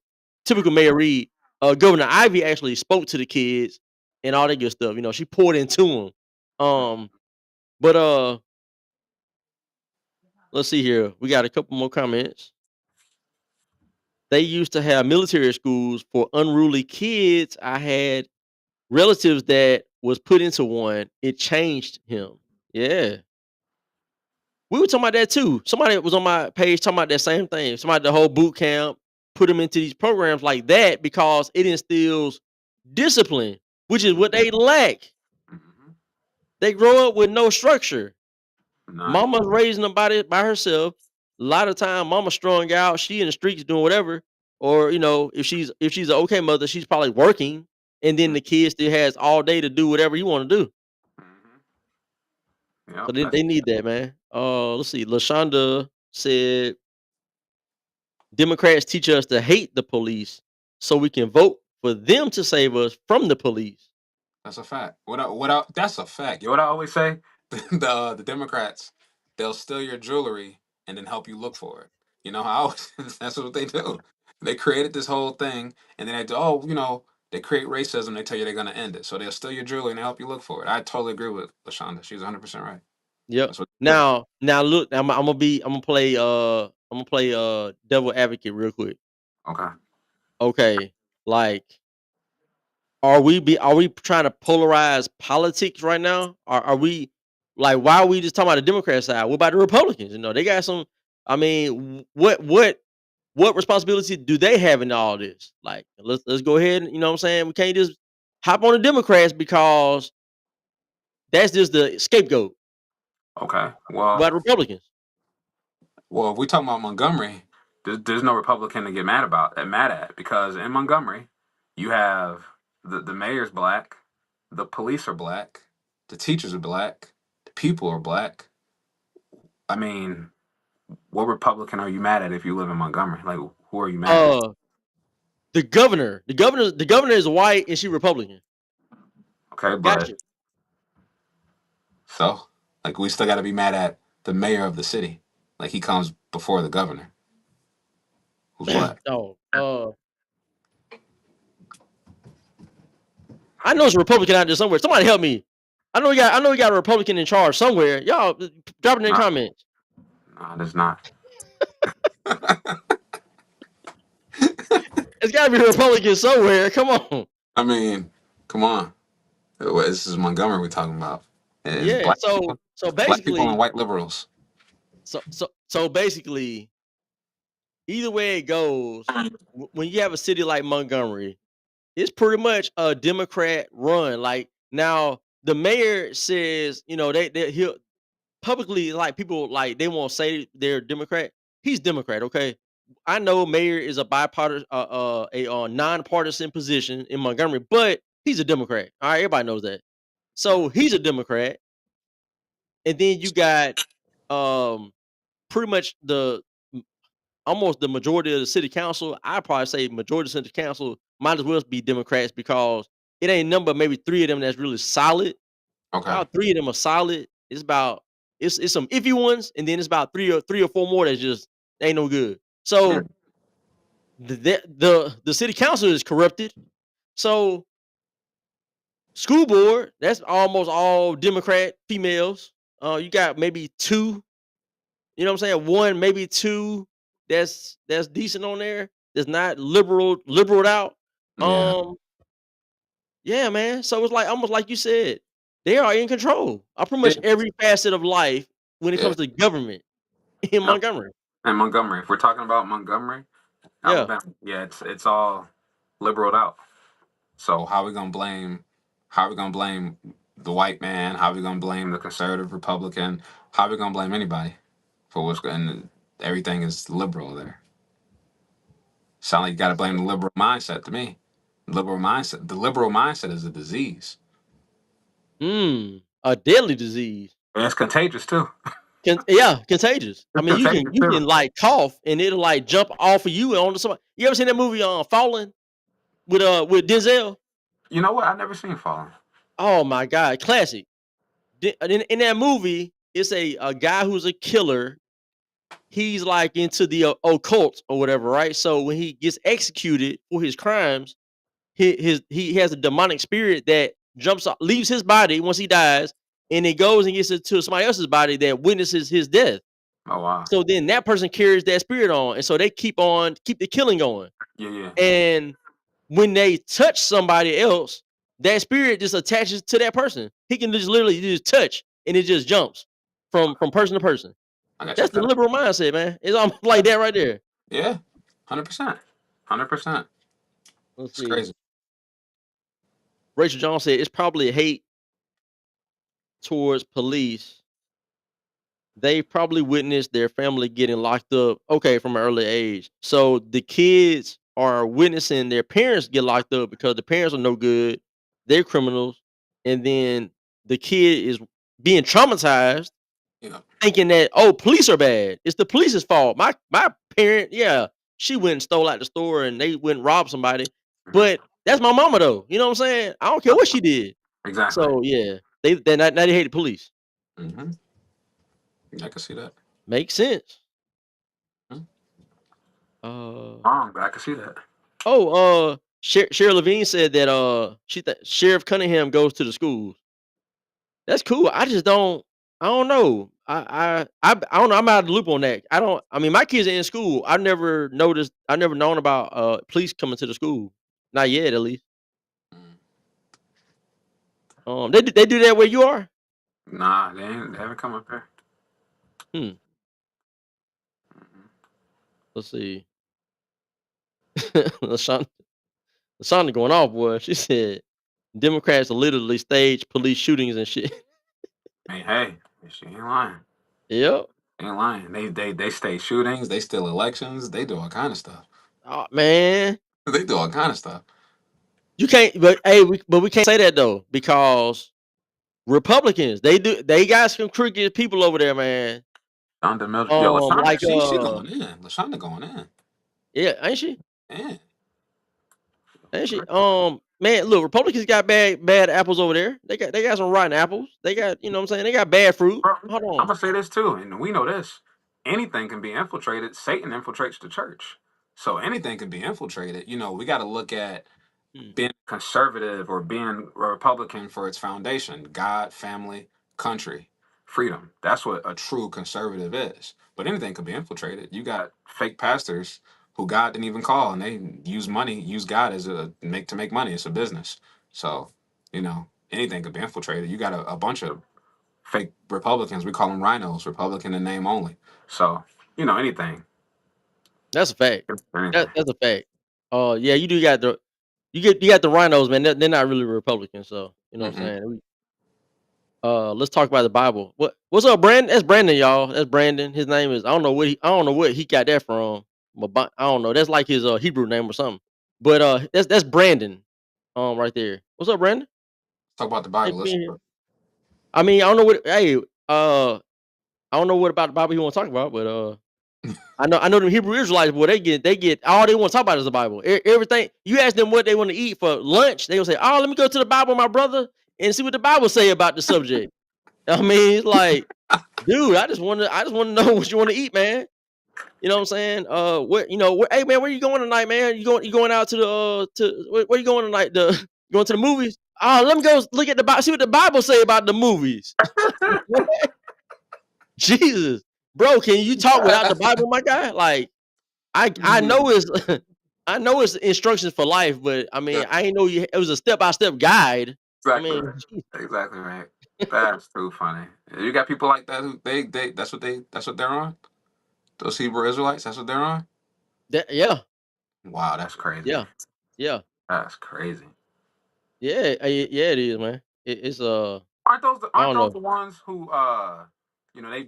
Mayor Reed. Governor Ivy actually spoke to the kids and all that good stuff. You know, she poured into them. Um, but let's see here. We got a couple more comments. They used to have military schools for unruly kids. I had relatives that was put into one. It changed him. Yeah. We were talking about that too. Somebody was on my page talking about that same thing. Somebody the whole boot camp put them into these programs like that because it instills discipline, which is what Mhm. they lack. Mhm. They grow up with no structure. None. Mama's raising them by herself. A lot of time, mama's strung out. She in the streets doing whatever, or if she's an okay mother, she's probably working, and then Mhm. the kid still has all day to do whatever you want to do. Mhm. So Yep. they need that, man. Let's see. Lashonda said Democrats teach us to hate the police so we can vote for them to save us from the police. That's a fact. That's a fact. What I always say, the Democrats, they'll steal your jewelry and then help you look for it. I always that's what they do. They created this whole thing, and then they do. Oh, they create racism. They tell you they're gonna end it, so they'll steal your jewelry and they help you look for it. I totally agree with Lashonda. She's 100% right. Yep. That's what they do. Now look, I'm gonna play devil advocate real quick. Okay. Okay, like, are we trying to polarize politics right now? Are we like, why are we just talking about the Democrat side? What about the Republicans? They got some. I mean, what responsibility do they have in all this? Like, let's go ahead and, you know what I'm saying? We can't just hop on the Democrats because that's just the scapegoat. Okay. What Well, about Republicans? if we talking about Montgomery, there's no Republican to get mad at, because in Montgomery, you have the mayor's black, the police are black, the teachers are black, the people are black. I mean, what Republican are you mad at if you live in Montgomery? Like, who are you mad at? Uh, the governor is white and she Republican. Okay, but Gotcha. so like we still got to be mad at the mayor of the city. Like he comes before the governor, who's black. Oh, I know it's a Republican out there somewhere. Somebody help me. I know we got a Republican in charge somewhere. Y'all, drop it in the Nah, comments. nah, there's not. It's gotta be a Republican somewhere. Come on. I mean, come on. This is Montgomery we're talking about. It's Yeah. So black people and basically, white liberals. so basically, either way it goes, when you have a city like Montgomery, it's pretty much a Democrat run. Like, now, the mayor says, he'll publicly, like, people, like, they won't say they're Democrat. He's Democrat, okay? I know mayor is a bipartisan, nonpartisan position in Montgomery, but he's a Democrat. All right, everybody knows that. So Mhm. he's a Democrat, and then you got um pretty much almost the majority of the city council. I probably say majority of the city council might as well be Democrats because it ain't number maybe three of them that's really solid. Okay. About three of them are solid. It's some iffy ones, and then it's about three or four more that's just ain't no good. Yeah. So the city council is corrupted. So School board, that's almost all Democrat females. You got maybe 2, you know what I'm saying? 1, maybe 2 that's decent on there. That's not liberaled out. Yeah. Um, yeah, man. So it's like almost like you said, they are in control of pretty Yeah. much every facet of life when it Yeah. comes to government in Yep. Montgomery. And Montgomery. If we're talking about Montgomery, Yeah. Alabama, yeah, it's all liberaled out. So how we gonna blame the white man? How we gonna blame the conservative Republican? How we gonna blame anybody for what's going? Everything is liberal there. Sound like you got to blame the liberal mindset to me. Liberal mindset. The liberal mindset is a disease. A deadly disease. And it's contagious too. Yeah, contagious. I It's mean, contagious you too. can like cough and it'll like jump off of you and onto somebody. You ever seen that movie Fallen with Denzel? You know what? I've never seen Fallen. Oh my god, classic. In that movie, it's a guy who's a killer. He's like into the occult or whatever, right? So when he gets executed for his crimes, he has a demonic spirit that jumps off, leaves his body once he dies, and it goes and gets into somebody else's body that witnesses his death. Oh wow. So then that person carries that spirit on, and so they keep the killing going. Yeah, yeah. And when they touch somebody else, that spirit just attaches to that person. He can just literally just touch, and it just jumps from person to person. I got you. That's the liberal mindset, man. It's almost like that right there. Yeah, 100%. 100%. Let's It's see. crazy. Rachel Jones said it's probably hate towards police. They probably witnessed their family getting locked up, okay, from an early age. So the kids are witnessing their parents get locked up because the parents are no good, they're criminals, and then the kid is being traumatized, Yeah. thinking that, oh, police are bad. It's the police's fault. My parent, yeah, she went and stole out the store and they went and robbed somebody. Hmm. But that's my mama though. You know what I'm saying? I don't care what she did. Exactly. So yeah, now they hate the police. Hmm. I can see that. Makes sense. Mhm. Uh Wrong, but I can see that. Sheriff Levine said that Sheriff Cunningham goes to the schools. That's cool. I don't know. I don't know. I'm out of the loop on that. I mean my kids are in school. I never known about police coming to the school. Not yet at least. Mm. They do that where you are? Nah, they haven't come up here. Hmm. Mhm. Let's see. LaShawn LaShonda going off, boy. She said Democrats literally stage police shootings and shit. Hey, she ain't lying. Yep. Ain't lying. They stay shootings. They steal elections. They do all kind of stuff. Oh man. They do all kind of stuff. You can't but we can't say that though, because Republicans, they got some crooked people over there, man. Shonda Mildred. Yo, Lashonda, Like she going in. Lashonda going in. yeah, ain't she? Yeah. Ain't she? Man, look, Republicans got bad apples over there. They got some rotten apples. They got, you know what I'm saying? They got bad fruit. Bro, Hold I'm on. gonna say this too, and we know this. Anything can be infiltrated. Satan infiltrates the church, so anything can be infiltrated. We got to look at Hmm. being conservative or being a Republican for its foundation: God, family, country, freedom. That's what a true conservative is. But anything could be infiltrated. You got fake pastors who God didn't even call, and they use God as to make money. It's a business. So anything could be infiltrated. You got a bunch of fake Republicans. We call them rhinos, Republican in name only. So anything, That's a fact. anything. That's a fact. Yeah, you do got the you got the rhinos, man. They're not really Republicans, so you know what I'm Mm-mm. saying? Let's talk about the Bible. What's up, Brandon? That's Brandon, y'all. That's Brandon. His name is I don't know what he got that from. But I don't know. That's like his Hebrew name or something. But that's Brandon. Right there. What's up, Brandon? Talk about the Thanks Bible. for Let's. being here. I mean, I don't know what. Hey, I don't know what about the Bible you want to talk about, but I know them Hebrew Israelites, boy. They get all they want to talk about is the Bible. Everything you ask them what they want to eat for lunch, they gonna say, "Oh, let me go to the Bible, my brother, and see what the Bible say about the subject." I mean, it's like, dude, I just want to know what you want to eat, man. You know what I'm saying? Hey man, where you going tonight, man? You going out to the where you going tonight? The going to the movies? Oh, let me go look at the Bible. See what the Bible say about the movies. Jesus, bro, can you talk without the Bible, my guy? Like, I know Mhm. it's I know it's instructions for life, but I Yeah, mean, I ain't know it was a step by step guide. I exactly mean, right. Exactly right. That's too funny. You got people like that who they that's what they're on. Those Hebrew Israelites, that's what they're on. yeah, Wow, that's crazy. yeah, yeah, That's crazy. yeah, yeah. It is, man. It's I Aren't don't those know. the ones who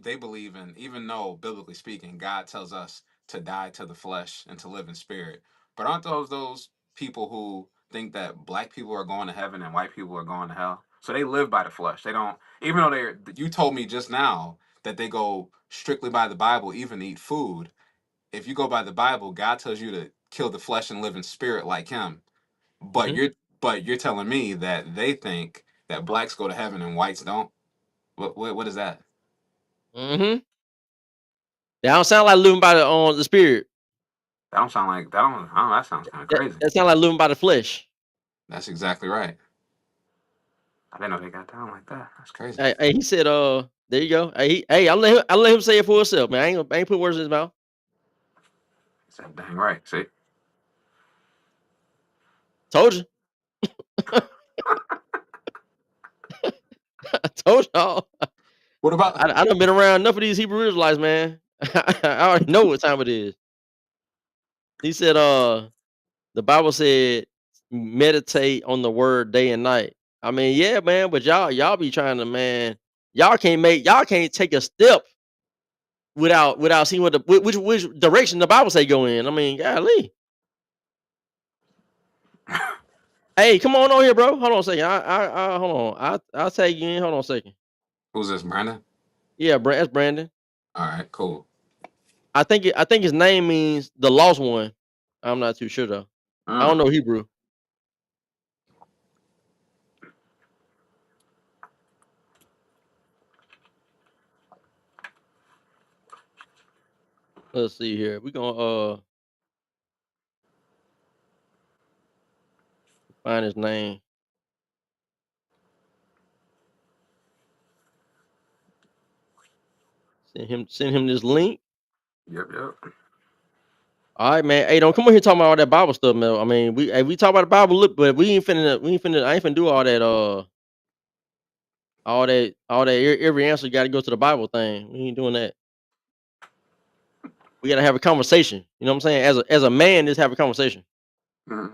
they believe in, even though biblically speaking God tells us to die to the flesh and to live in spirit. But aren't those people who think that black people are going to heaven and white people are going to hell? So they live by the flesh. They don't, even though they're, you told me just now that they go strictly by the Bible, even eat food. If you go by the Bible, God tells you to kill the flesh and live in spirit like him. But Mhm, you're telling me that they think that blacks go to heaven and whites don't. What is that? mhm. That don't sound like living by the spirit. That don't sound like that. Don't. I don't know, that sounds kind of crazy. That sound like living by the flesh. That's exactly right. I didn't know they got down like that. That's crazy. He said, there you go. Hey, I let him say it for himself, man. I ain't put words in his mouth. Said dang right. See, Told you. I told y'all. what about I done been around enough of these Hebrew Israelites, man. I already know what time it is. He said, the Bible said, meditate on the word day and night. I mean, yeah, man, but y'all be trying to, man. Y'all can't take a step without seeing what which direction the Bible say go in. I mean, golly. Hey, come on here, bro. Hold on a second. I hold on. I'll tag you in. Hold on a second. who's this, Brandon? Yeah, that's Brandon. All right, cool. I think his name means the lost one. I'm not too sure though. I don't Mm, know Hebrew. Let's see here. We gonna find his name. Send him this link. yep, yep. All right, man. Hey, don't come on here talking about all that Bible stuff, man. I mean, we talk about the Bible, look, but we ain't finna. I ain't finna do all that. Every answer got to go to the Bible thing. We ain't doing that. We got to have a conversation. You know what I'm saying? As a man, just have a conversation. Mm,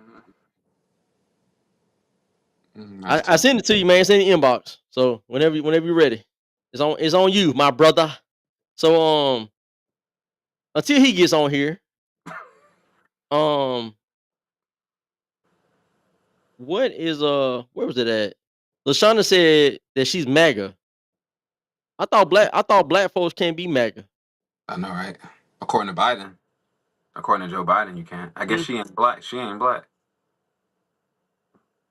that's I tough. send it to you, man. It's in the inbox. So whenever you're ready, it's on you, my brother. So until he gets on here, um, what is where was it at? Lashana said that she's MAGA. I thought black folks can't be MAGA. I know, right? According to Biden, according to Joe Biden, you can't. I guess Mhm. she ain't black. She ain't black.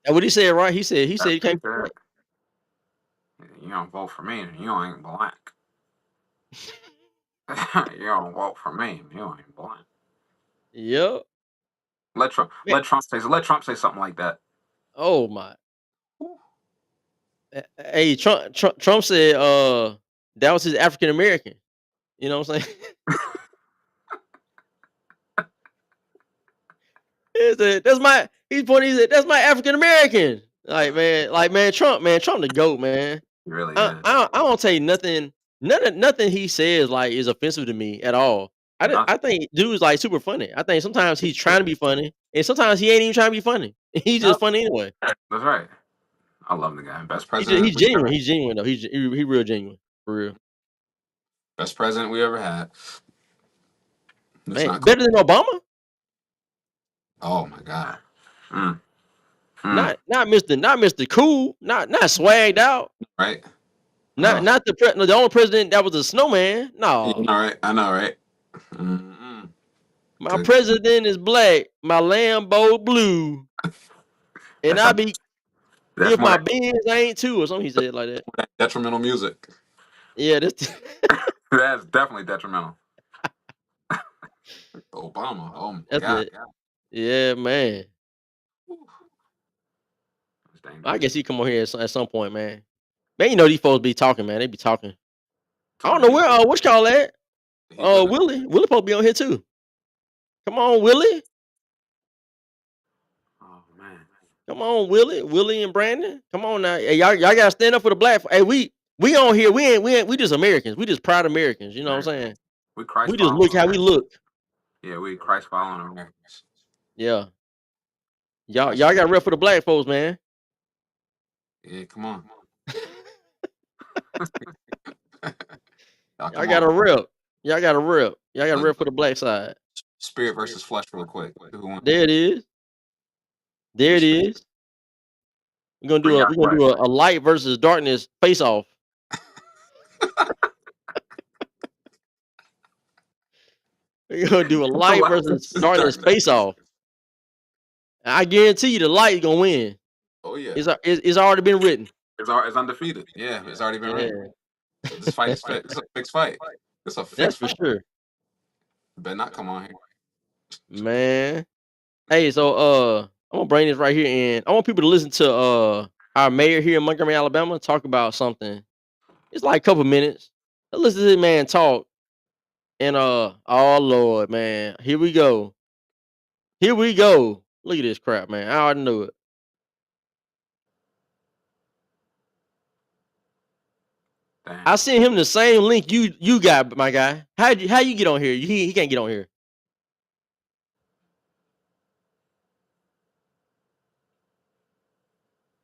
And what he said, right? He said That's he what he can't be said. black. You don't vote for me, and you ain't black. You don't vote for me, and you ain't black. Yep. Let Trump. Man, Let Trump say something like that. oh my. Hey, Trump said that was his African American. You know what I'm saying? He said, that's my he's pointing, he said, that's my African American. Man, Trump the GOAT, man. He really is. I don't tell you nothing, nothing he says like is offensive to me at all. Nothing. I think dude's like super funny. I think sometimes he's trying to be funny, and sometimes he ain't even trying to be funny. He's just Yep. funny anyway. That's right. I love the guy. Best president He's we ever genuine. had. He's genuine though. He real genuine for real. Best president we ever had. It's Man, not close. better than Obama. Oh my God. Mm, mm, Not Mister Cool. Not swagged out. right? Not Uh, not the only president that was a snowman. you No, know, right? I know, right? Mm-mm. my Good. president is black. My Lambo blue, and That's I some. be That's if more my that, Benz ain't too or something. He said like that. that detrimental music. Yeah, this That's definitely detrimental. Obama. Oh my that's God. it. Yeah, man. It's I dangerous. guess he come on here at some point, man. Man, you know these folks be talking, man. They be talking. I don't Talking know deep. where. What you call that? He with it. Willie supposed to be on here too. Come on, Willie. Oh man. Come on, Willie and Brandon. Come on now. Hey, y'all gotta stand up for the black. Hey, we on here. We just Americans. We just proud Americans. You know what I'm American. saying? We Christ We just following look how we Americans. look. Yeah, we Christ following Americans. Yeah. Y'all That's it. y'all got rep for the black folks, man. Yeah, come on. Y'all Y'all come got a on. rep. Y'all got a rep. Y'all got a Look, rep for the black side. spirit versus flesh, real quick. Who won? There it is. There We it spirit. is. We're gonna We do a got we're gonna flesh. do a light versus darkness face off. We're gonna do a The light light versus versus darkness darkness. face off. I guarantee you the light is gonna win. Oh yeah, It's already been written. it's undefeated. Yeah, it's already been written. Yeah, This fight is fixed. It's a fixed fight. It's a that's fixed for fight. sure, Better not come on here. man. Hey, so I'm gonna bring this right here in. I want people to listen to our mayor here in Montgomery, Alabama, talk about something. It's like a couple minutes. Listen to this man talk, and oh Lord, man, here we go. Here we go. Look at this crap, man. I already knew it. I Dang. sent him the same link you got, my guy. How you get on here? He can't get on here.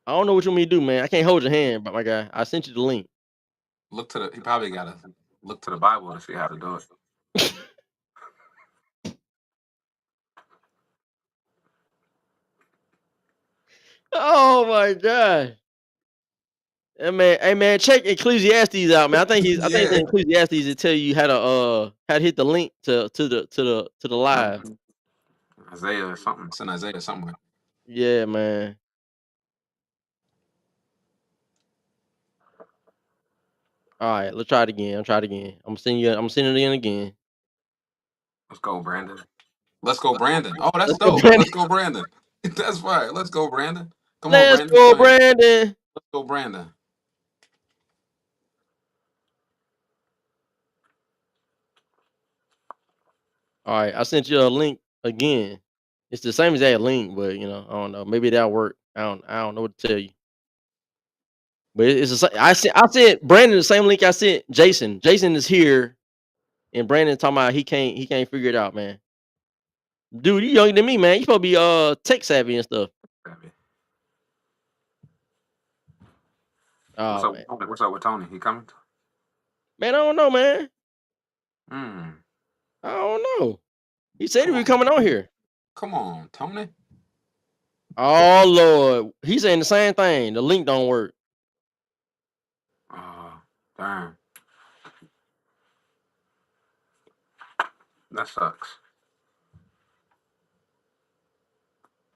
I don't know what you want me to do, man. I can't hold your hand, but my guy, I sent you the link. Look to the. He probably got to look to the Bible to see how to do it. Oh my god. Hey man, check Ecclesiastes out, man. I think it's Yeah. in Ecclesiastes to tell you how to hit the link to the live. Isaiah or something. It's in Isaiah somewhere. Yeah, man. All right, let's try it again. I'll try it again. I'm sending it in again. Let's go, Brandon. Let's go, Brandon. Oh, that's Let's go, dope. Brandon. Let's go, Brandon. That's right. Let's go, Brandon. Come on, Let's Brandon. Go go, ahead. Brandon. Let's go, Brandon. All right, I sent you a link again. It's the same exact link, but I don't know. Maybe that'll work. I don't know what to tell you. But it's the same. I sent Brandon the same link I sent Jason. Jason is here, and Brandon talking about he can't figure it out, man. Dude, you younger than me, man. You supposed to be tech savvy and stuff. What's Oh up? man, What's up with Tony? He coming? man, I don't know, man. Hmm. I don't know. He said he Come was on. coming on here. Come on, Tony. Oh Lord, he's saying the same thing. The link don't work. Oh, darn. That sucks.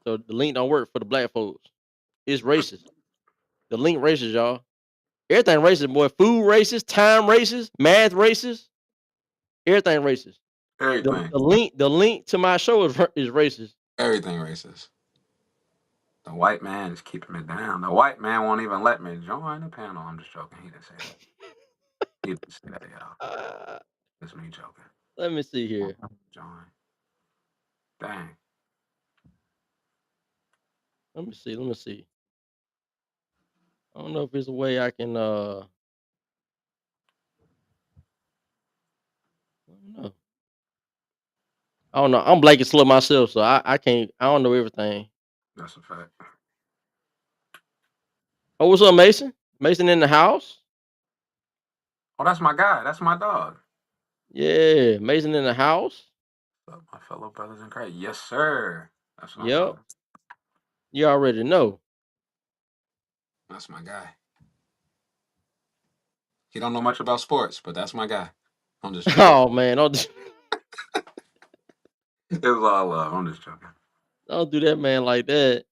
So the link don't work for the black folks. It's racist. The link racist, y'all. Everything racist, boy. Food racist, time racist, math racist, everything racist. The Everything. the link the link to my show is racist. Everything racist. The white man is keeping me down. The white man won't even let me join the panel. I'm just joking. He didn't say that. He didn't say that, y'all. Uh, That's me joking. let me see here. Join. Dang. Let me see. Let me see. I don't know if there's a way I can. I don't know. I don't know. I'm black and slow myself, so I can't. I don't know everything. That's a fact. Oh, what's up, Mason? Mason in the house? Oh, that's my guy. That's my dog. Yeah, Mason in the house. What's up, my fellow brothers in Christ? Yes, sir. That's my Yep. brother. You already know. That's my guy. He don't know much about sports, but that's my guy. I'm just joking. Oh man, It was all love. I'm just joking. don't do that, man, like that.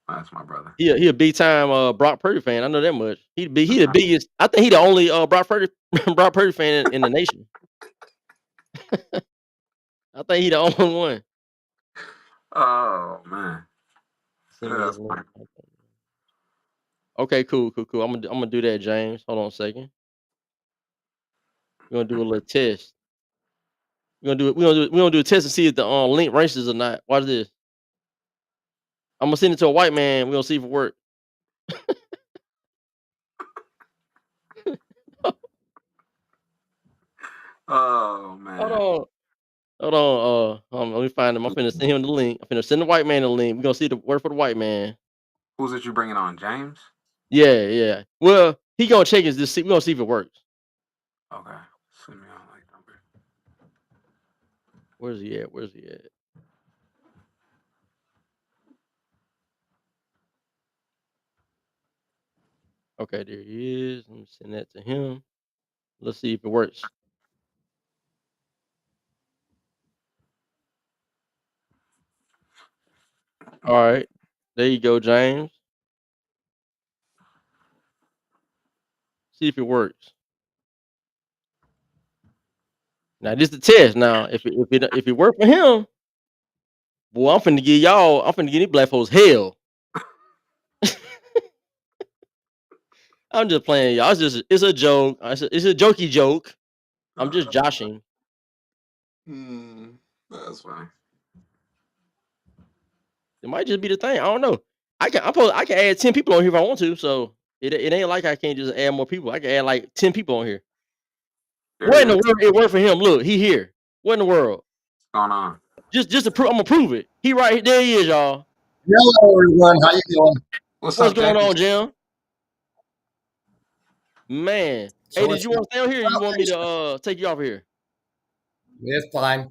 That's my brother. He a big time Brock Purdy fan. I know that much. He the biggest. I think he the only Brock Purdy Brock Purdy fan in the nation. I think he the only one. Oh man. Send me Yeah, the that's link. fine. Okay, cool, cool, cool. I'm gonna do that, James. Hold on a second. We're gonna do a little test. We're gonna do a test to see if the link races or not. Watch this. I'm gonna send it to a white man. We're gonna see if it works. Oh Hold man, on. Hold on. Let me find him. I'm finna send him the link. I'm finna send the white man the link. We're gonna see the work for the white man. who's it you bringing on, James? Yeah, yeah. Well, he gonna check his this. We're gonna see if it works. Okay, send me on like number. Where's he at? Where's he at? Okay, there he is. Let me send that to him. Let's see if it works. All right. There you go, James. See if it works. Now this the test. Now, if it worked for him, boy, I'm finna give these black folks hell. I'm just playing, y'all. It's a joke. It's a jokey joke. I'm just Uh, joshing. hmm, that's funny. It might just be the thing. I don't know. I can add 10 people on here if I want to. So it ain't like I can't just add more people. I can add like 10 people on here. There What in he the is. world? It worked for him. Look, he here. What in the world? What's going on? Just to prove, I'm gonna prove it. He right there. He is, y'all. Hello, everyone. How you doing? What's What's up, going James? on, Jim? Man. Hey, So did it's you want to stay on here? Or you want me to foundation. take you off of here? It's fine.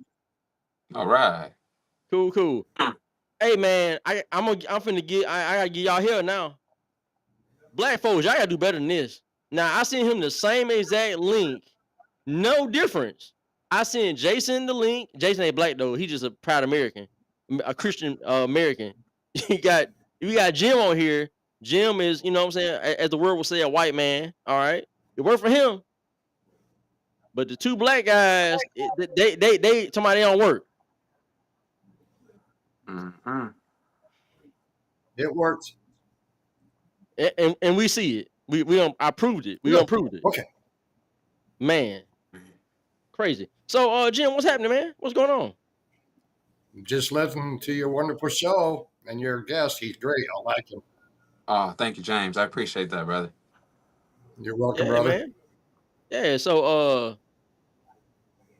All right. Cool, cool. Hey man, I'm finna get I gotta get y'all here now. Black folks, y'all gotta do better than this. Now I sent him the same exact link, no difference. I sent Jason the link. Jason ain't black though. He just a proud American, a Christian American. You got we got Jim on here. Jim is, you know what I'm saying, as the word will say, a white man. All right, it worked for him. But the two black guys, they somebody they don't work, Mm-hmm. It works. and we see it. We don't. I proved it. We Good. don't proved it. Okay. Man, crazy. So, Jim, what's happening, man? What's going on? Just listening to your wonderful show and your guest. He's great. I like him. Oh, thank you, James. I appreciate that, brother. You're welcome, Yeah, brother. man. Yeah. So,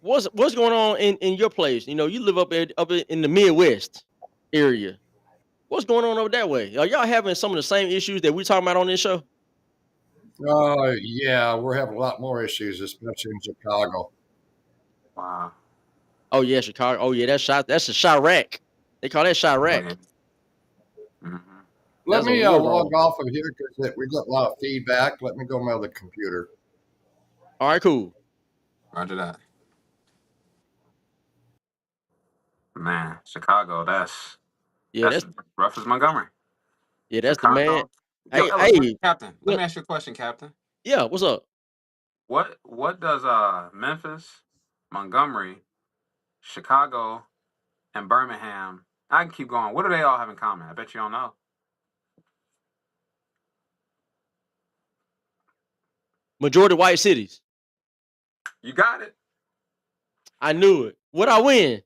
what's going on in your place? You know, you live up in the Midwest area. What's going on over that way? Are y'all having some of the same issues that we talking about on this show? Yeah, we're having a lot more issues, especially in Chicago. Wow. Oh yeah, Chicago. Oh yeah, that's a Chirac. They call that Yeah. Chirac. Mm-hmm. Let That's a me war log zone. off of here because we get a lot of feedback. Let me go to my other computer. All right, cool. Roger that. Man, Chicago, Yeah, that's rough as Montgomery. that's the man. Chicago. Yo, Hey, Ellis, hey, Captain, let look, me ask you a question, Captain. yeah, what's up? What does Memphis, Montgomery, Chicago, and Birmingham, I can keep going. What do they all have in common? I bet you don't know. Majority white cities. You got it. I knew it. What I win?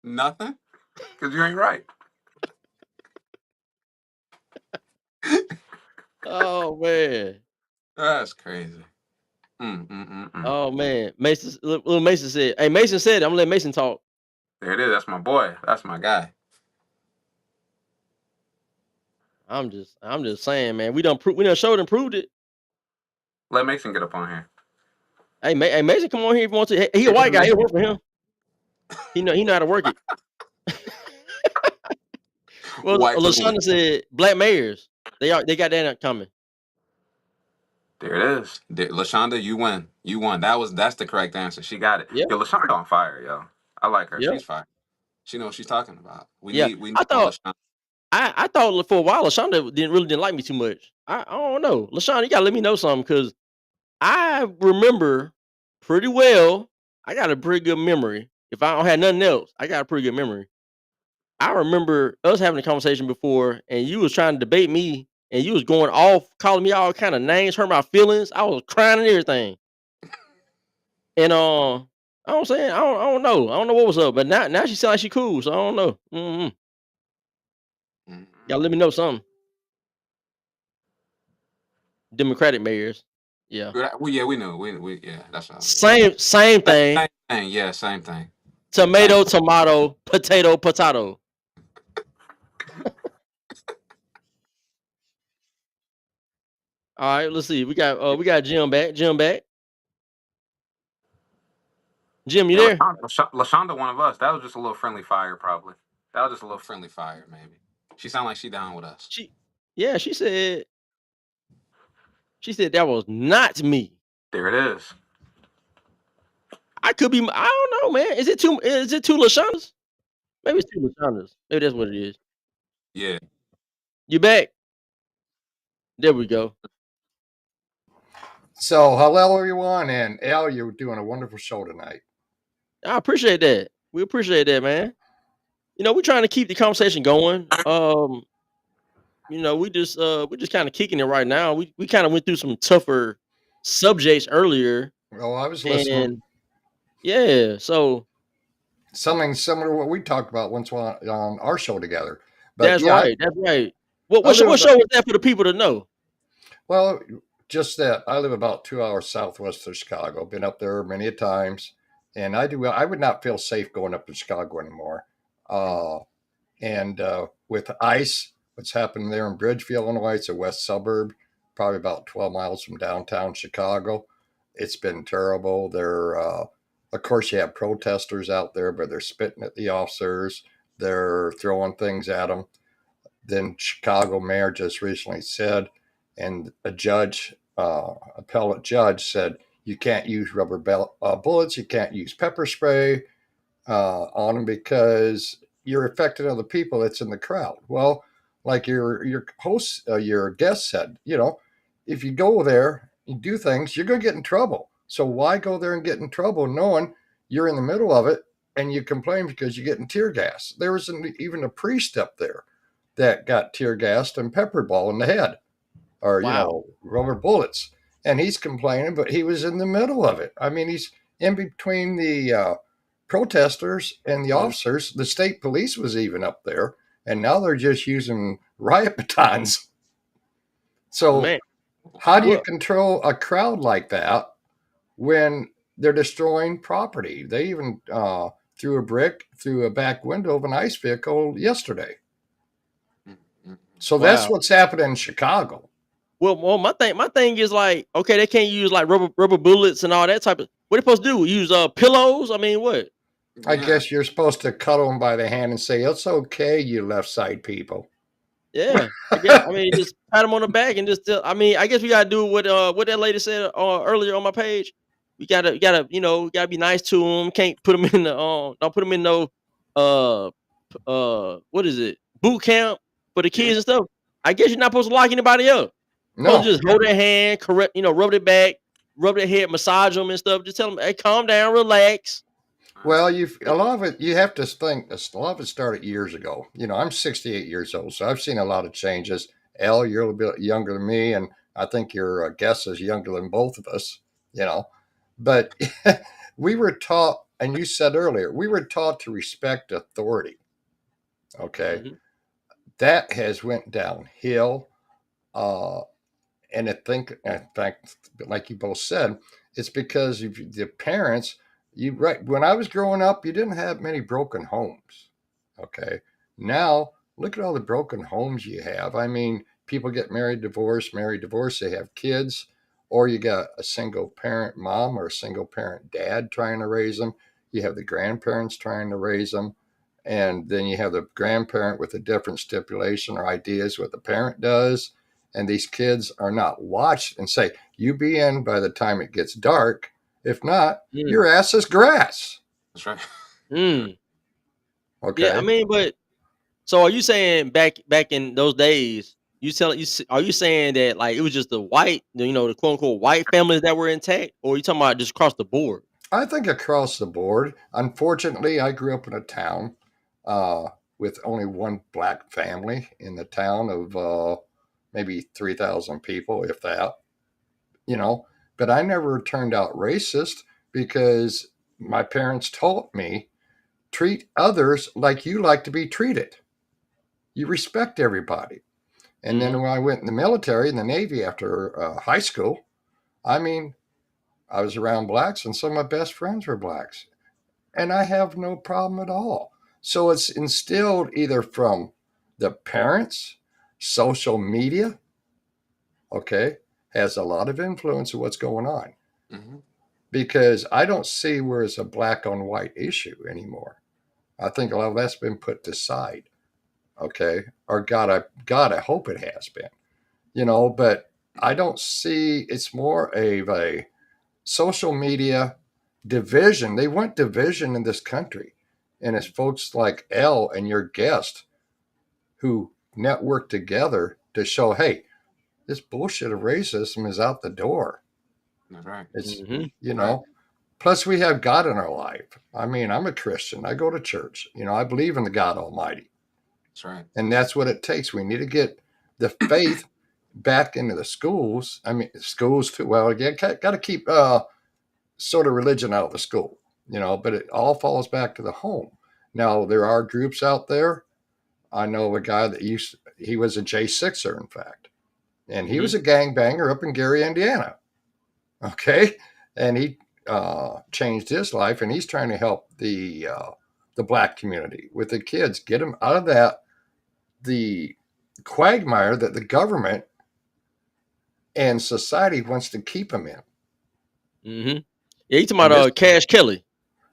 Nothing? Because you ain't right. Oh man. That's crazy. Mm-mm-mm-mm. Oh man, little Mason said. Hey, Mason said it. I'm gonna let Mason talk. There it is. That's my boy. That's my guy. I'm just saying, man. We done showed and proved it. Let Mason get up on here. Hey, Mason, come on here if you want to. He a Yeah, white get guy. He'll Mason. work for him. He know how to work it. Well, White Lashonda privilege. said black mayors. They got that coming. There it is. Lashonda, you win. You won. That's the correct answer. She got it. Yeah, Yo, Lashonda on fire, yo. I like her. yeah, She's fire. She knows what she's talking about. yeah. We need I more thought Lashonda. I thought for a while Lashonda didn't like me too much. I don't know. Lashonda, you gotta let me know something because I remember pretty well. I got a pretty good memory. If I don't have nothing else, I got a pretty good memory. I remember us having a conversation before, and you was trying to debate me, and you was going off, calling me all kind of names, hurt my feelings. I was crying and everything. And I don't saying I don't know what was up, but now she sound like she cool, so I don't know. Y'all Mhm. let me know something. Democratic mayors, yeah, Well, yeah, we know. We yeah, that's all. same thing. Same thing. Yeah, same thing. Same. Tomato, tomato, potato, potato. All right, let's see. We got Jim back. Jim back. Jim, you Yeah, there? Lashonda, one of us. That was just a little friendly fire, probably. That was just a little friendly fire, maybe. She sounded like she down with us. She yeah, she said that was not me. There it is. I could be. I don't know, man. Is it two Lashondas? Maybe it's two Lashondas. Maybe that's what it is. Yeah. You back? There we go. So, hello, everyone. And Al, you're doing a wonderful show tonight. I appreciate that. We appreciate that, man. We're trying to keep the conversation going. We just kind of kicking it right now. We kind of went through some tougher subjects earlier, Well, I was listening. and yeah, so Something similar to what we talked about once on our show together. But that's yeah, right. That's right. I live What about, show was that for the people to know? well, just that I live about 2 hours southwest of Chicago. Been up there many a times, and I would not feel safe going up to Chicago anymore. Uh, and with ice, what's happening there in Bridgeville, Illinois, it's a west suburb, probably about 12 miles from downtown Chicago. It's been terrible. Of course, you have protesters out there, but they're spitting at the officers. They're throwing things at them. Then Chicago mayor just recently said, and a judge, appellate judge said, you can't use bullets, you can't use pepper spray on them because you're affecting other people that's in the crowd. Well, like your host, your guest said, if you go there and do things, you're going to get in trouble. So why go there and get in trouble knowing you're in the middle of it and you complain because you're getting tear gas? There was even a priest up there that got tear gassed and pepper ball in the head, or Wow. rubber bullets, and he's complaining, but he was in the middle of it. I mean, he's in between the protesters and the Mhm. officers. The state police was even up there, and now they're just using riot batons. So Man, how do you well, control a crowd like that when they're destroying property? They even threw a brick through a back window of an ice vehicle yesterday. Mhm. So that's wow. what's happening in Chicago. Well, my thing is like, okay, they can't use like rubber bullets and all that type of. What they supposed to do? Use pillows? I mean, what? I Yeah. guess you're supposed to cuddle them by the hand and say, "It's okay, you left side people." Yeah, I guess. I mean, just pat them on the back and just. I mean, I guess we gotta do what that lady said earlier on my page. We gotta gotta be nice to them. Can't put them in the don't put them in no uh what is it, boot camp for the Yeah. kids and stuff. I guess you're not supposed to lock anybody up. Supposed to No. just hold their hand, correct, rub their back, rub their head, massage them and stuff. Just tell them, hey, calm down, relax. Well, a lot of it, you have to think, a lot of it started years ago. I'm 68 years old, so I've seen a lot of changes. Elle, you're a little bit younger than me, and I think your guest is younger than both of us, you know. But we were taught, and you said earlier, we were taught to respect authority. Okay, Hmm. that has went downhill. Uh, and in fact, like you both said, it's because of the parents. You right when I was growing up, you didn't have many broken homes. Okay, now look at all the broken homes you have. I mean, people get married, divorced, they have kids, or you got a single parent mom or a single parent dad trying to raise them. You have the grandparents trying to raise them, and then you have the grandparent with a different stipulation or ideas what the parent does, and these kids are not watched and say, you be in by the time it gets dark. If not, Mm, your ass is grass. That's right. mm. Yeah, I Okay. mean, but so are you saying back in those days? Are you saying that like it was just the quote unquote white families that were intact, or are you talking about just across the board? I think across the board, unfortunately, I grew up in a town. Uh, with only one black family in the town of maybe 3,000 people, if that, you know. But I never turned out racist because my parents taught me treat others like you like to be treated. You respect everybody. And then Mhm. when I went in the military, in the Navy after high school, I mean, I was around blacks, and some of my best friends were blacks. And I have no problem at all. So it's instilled either from the parents, social media, okay, has a lot of influence of what's going on. Mm-hmm. Because I don't see where it's a black on white issue anymore. I think a lot of that's been put to side, okay? Or God, I hope it has been, but I don't see it's more of a social media division. They want division in this country. And it's folks like L and your guest who network together to show, hey, this bullshit of racism is out the door. That's right. It's, Mhm. you Right. know, plus we have God in our life. I mean, I'm a Christian. I go to church. I believe in the God Almighty. That's right. And that's what it takes. We need to get the faith back into the schools. I mean, schools too. Well, again, got to keep sort of religion out of the school, but it all falls back to the home. Now, there are groups out there. I know a guy that he was a J6er, in fact, and he Mhm. was a gangbanger up in Gary, Indiana. Okay. And he changed his life, and he's trying to help the black community with the kids, get them out of the quagmire that the government and society wants to keep them in. Mhm. Yeah, you talking And about this Cash Kelly.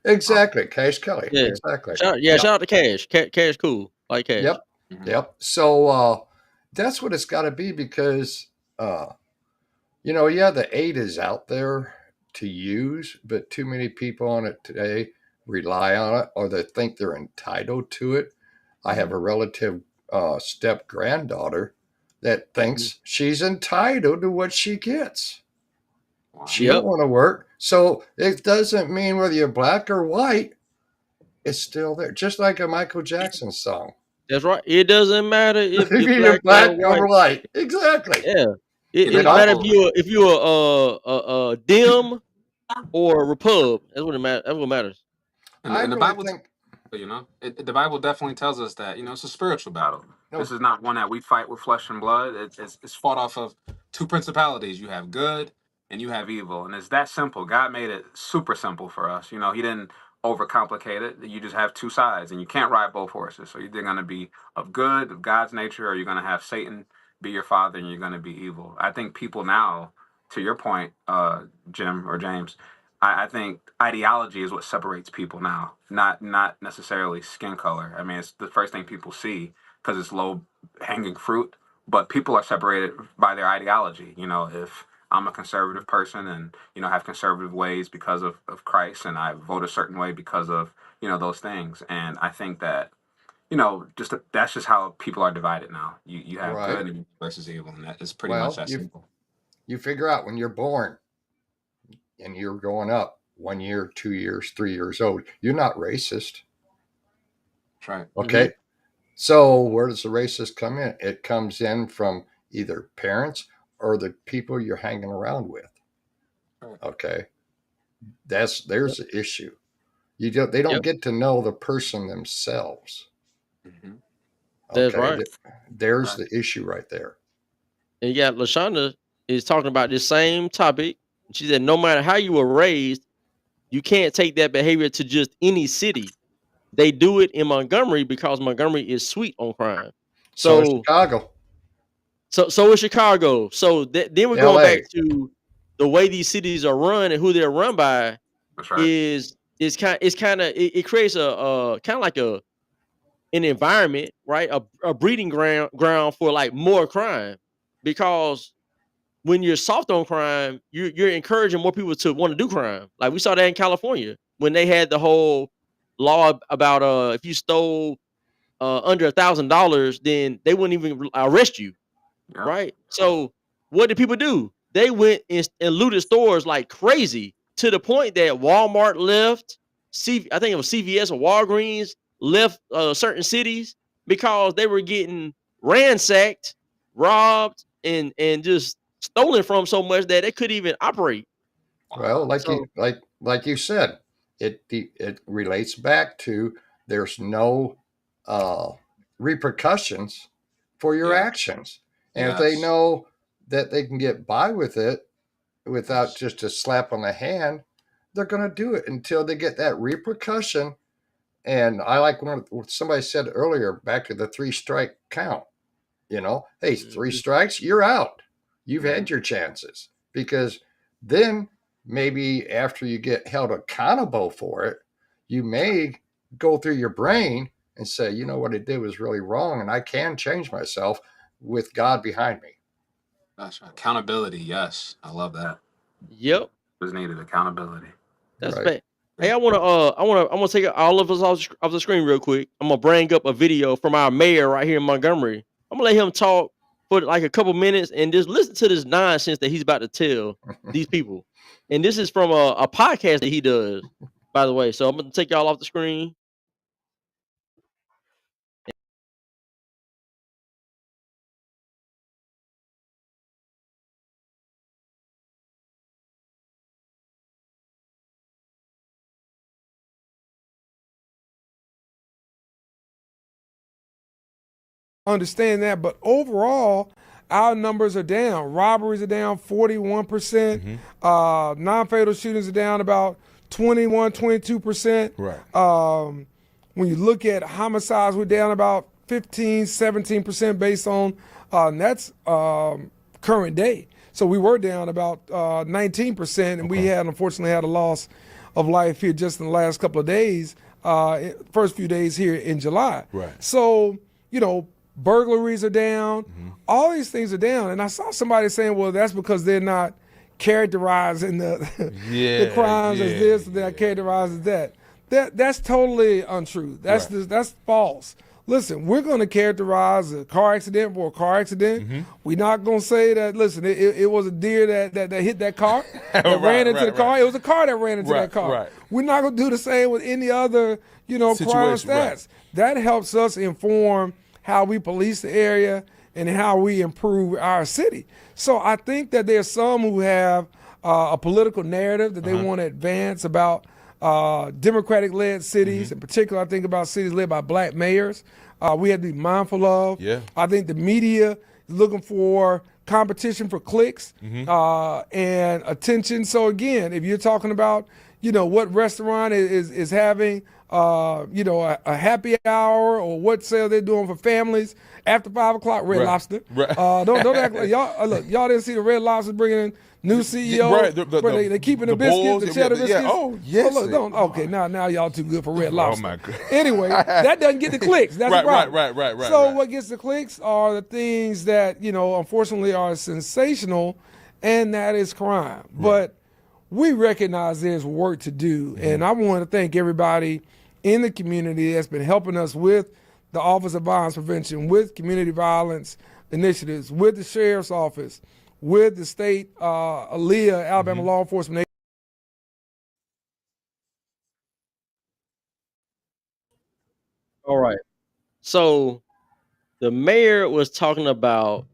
exactly, Cash Kelly, Yeah. exactly. Yeah, Yep, shout out to Cash. Cash cool. Like Cash. yep, Mm-hmm. yep. So that's what it's got to be because uh, yeah, the aid is out there to use, but too many people on it today rely on it or they think they're entitled to it. I have a relative step granddaughter that Mhm. thinks she's entitled to what she gets. Wow. She don't Yep. want to work. So it doesn't mean whether you're black or white, it's still there. Just like a Michael Jackson song. That's right. It doesn't matter if If you're you're black or black white. or white. Exactly. Yeah. Yeah, the It matter if Bible. you're a dim or a repub. That's what it matters. That's what matters. I And the really Bible, think the Bible definitely tells us that it's a spiritual battle. This no, is not one that we fight with flesh and blood. It's fought off of two principalities. You have good and you have evil, and it's that simple. God made it super simple for us. He didn't overcomplicate it. You just have two sides, and you can't ride both horses. So you're either going to be of good, of God's nature, or you're going to have Satan be your father, and you're going to be evil. I think people now, to your point, Jim or James, I think ideology is what separates people now, not necessarily skin color. I mean, it's the first thing people see because it's low hanging fruit. But people are separated by their ideology. If I'm a conservative person and have conservative ways because of Christ, and I vote a certain way because of those things, and I think that that's just how people are divided now. You have right. good versus evil, and that is pretty much Well, that simple. you figure out when you're born and you're growing up 1 year, 2 years, 3 years old, you're not racist. That's right. Mhm. Okay. So where does the racist come in? It comes in from either parents or the people you're hanging around with. Right. Okay. Yep. There's the issue. They don't Yep. get to know the person themselves. Mm-hmm. That's Okay. right. There's Right. the issue right there. And yeah, Lashonda is talking about this same topic. She said, no matter how you were raised, you can't take that behavior to just any city. They do it in Montgomery because Montgomery is sweet on crime. So is So Chicago, so is Chicago. So then we're going back LA. to the way these cities are run and who they're run by That's right. it creates a kind of like an environment, right? A breeding ground for like more crime because when you're soft on crime, you're encouraging more people to want to do crime. Like we saw that in California when they had the whole law about if you stole under $1,000, then they wouldn't even arrest you, Yep. right? So what did people do? They went and looted stores like crazy to the point that Walmart left. I think it was CVS or Walgreens. left certain cities because they were getting ransacked, robbed, and just stolen from so much that they couldn't even operate. Well, So like you said, it relates back to there's no uh, repercussions for your Yeah. actions, and if they Yes. know that they can get by with it without just a slap on the hand, they're going to do it until they get that repercussion. And I like what somebody said earlier, back to the 3-strike count. Hey, 3 mhm, strikes, you're out. You've Mhm. had your chances. Because then maybe after you get held accountable for it, you may go through your brain and say, you know what I did was really wrong, and I can change myself with God behind me. That's right. Accountability. Yes, I love that. yep, Was needed accountability. that's Right. fact. Hey, I wanna take all of us off the screen real quick. I'm gonna bring up a video from our mayor right here in Montgomery. I'm gonna let him talk for like a couple minutes and just listen to this nonsense that he's about to tell these people. And this is from a podcast that he does, by the way. So I'm gonna take y'all off the screen. Understand that, but overall, our numbers are down. Robberies are down 41%. Non-fatal shootings are down about 21, 22%. Right. When you look at homicides, we're down about 15, 17% based on that's current day. So we were down about 19%, and we had unfortunately had a loss of life here just in the last couple of days, first few days here in July. Right. So, burglaries are down. All these things are down. And I saw somebody saying, well, that's because they're not characterizing the crimes as this, they're characterized as that. That's totally untrue. That's false. Listen, we're going to characterize a car accident for a car accident. We're not going to say that, listen, it was a deer that hit that car, that ran into the car. It was a car that ran into that car. Right. We're not going to do the same with any other, crime Situation, stats. right. That helps us inform how we police the area and how we improve our city. So I think that there's some who have a political narrative that they want to advance about Democratic-led cities. In particular, I think about cities led by black mayors. We have to be mindful of. Yeah. I think the media is looking for competition for clicks and attention. So again, if you're talking about, what restaurant is having, a happy hour or what sale they're doing for families after 5 o'clock, Red Lobster. Right. Don't act like y'all. Look, y'all didn't see the Red Lobster bringing in new CEO. Right. They're keeping the biscuits, bowls, the cheddar biscuits. Yeah. Oh, yes. Look, okay, now y'all too good for Red Lobster. my God. Anyway, that doesn't get the clicks. That's the problem. Right. So what gets the clicks are the things that, unfortunately are sensational, and that is crime. But we recognize there's work to do, and I want to thank everybody in the community that's been helping us with the Office of Violence Prevention, with community violence initiatives, with the Sheriff's Office, with the state, ALEA, Alabama Law Enforcement. All right. So the mayor was talking about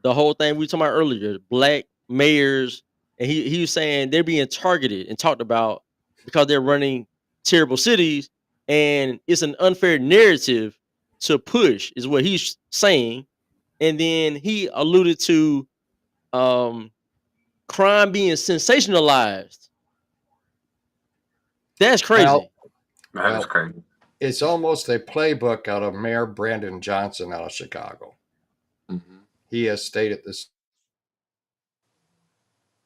the whole thing we were talking about earlier, black mayors, and he was saying they're being targeted and talked about because they're running terrible cities, and it's an unfair narrative to push, is what he's saying. And then he alluded to crime being sensationalized. That's crazy. That is Well, crazy. it's almost a playbook out of Mayor Brandon Johnson out of Chicago. Mm-hmm. He has stated this.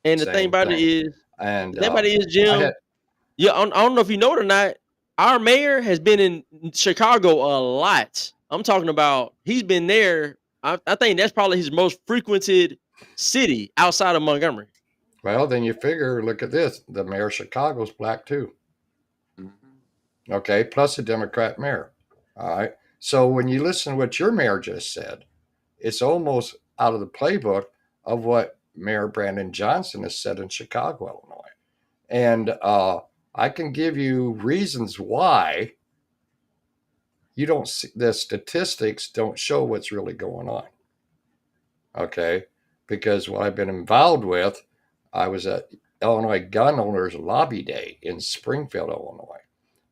And the thing Same about it thing. is, And the thing about it is, I Jim, had, yeah, I don't know if you know it or not. Our mayor has been in Chicago a lot. I'm talking about he's been there. I think that's probably his most frequented city outside of Montgomery. well, then you figure, look at this. The mayor of Chicago's black too. Mm-hmm. Okay, plus a Democrat mayor. All right. So when you listen to what your mayor just said, it's almost out of the playbook of what Mayor Brandon Johnson has said in Chicago, Illinois. And I can give you reasons why you don't see the statistics don't show what's really going on. Okay, because what I've been involved with, I was at Illinois Gun Owners Lobby Day in Springfield, Illinois,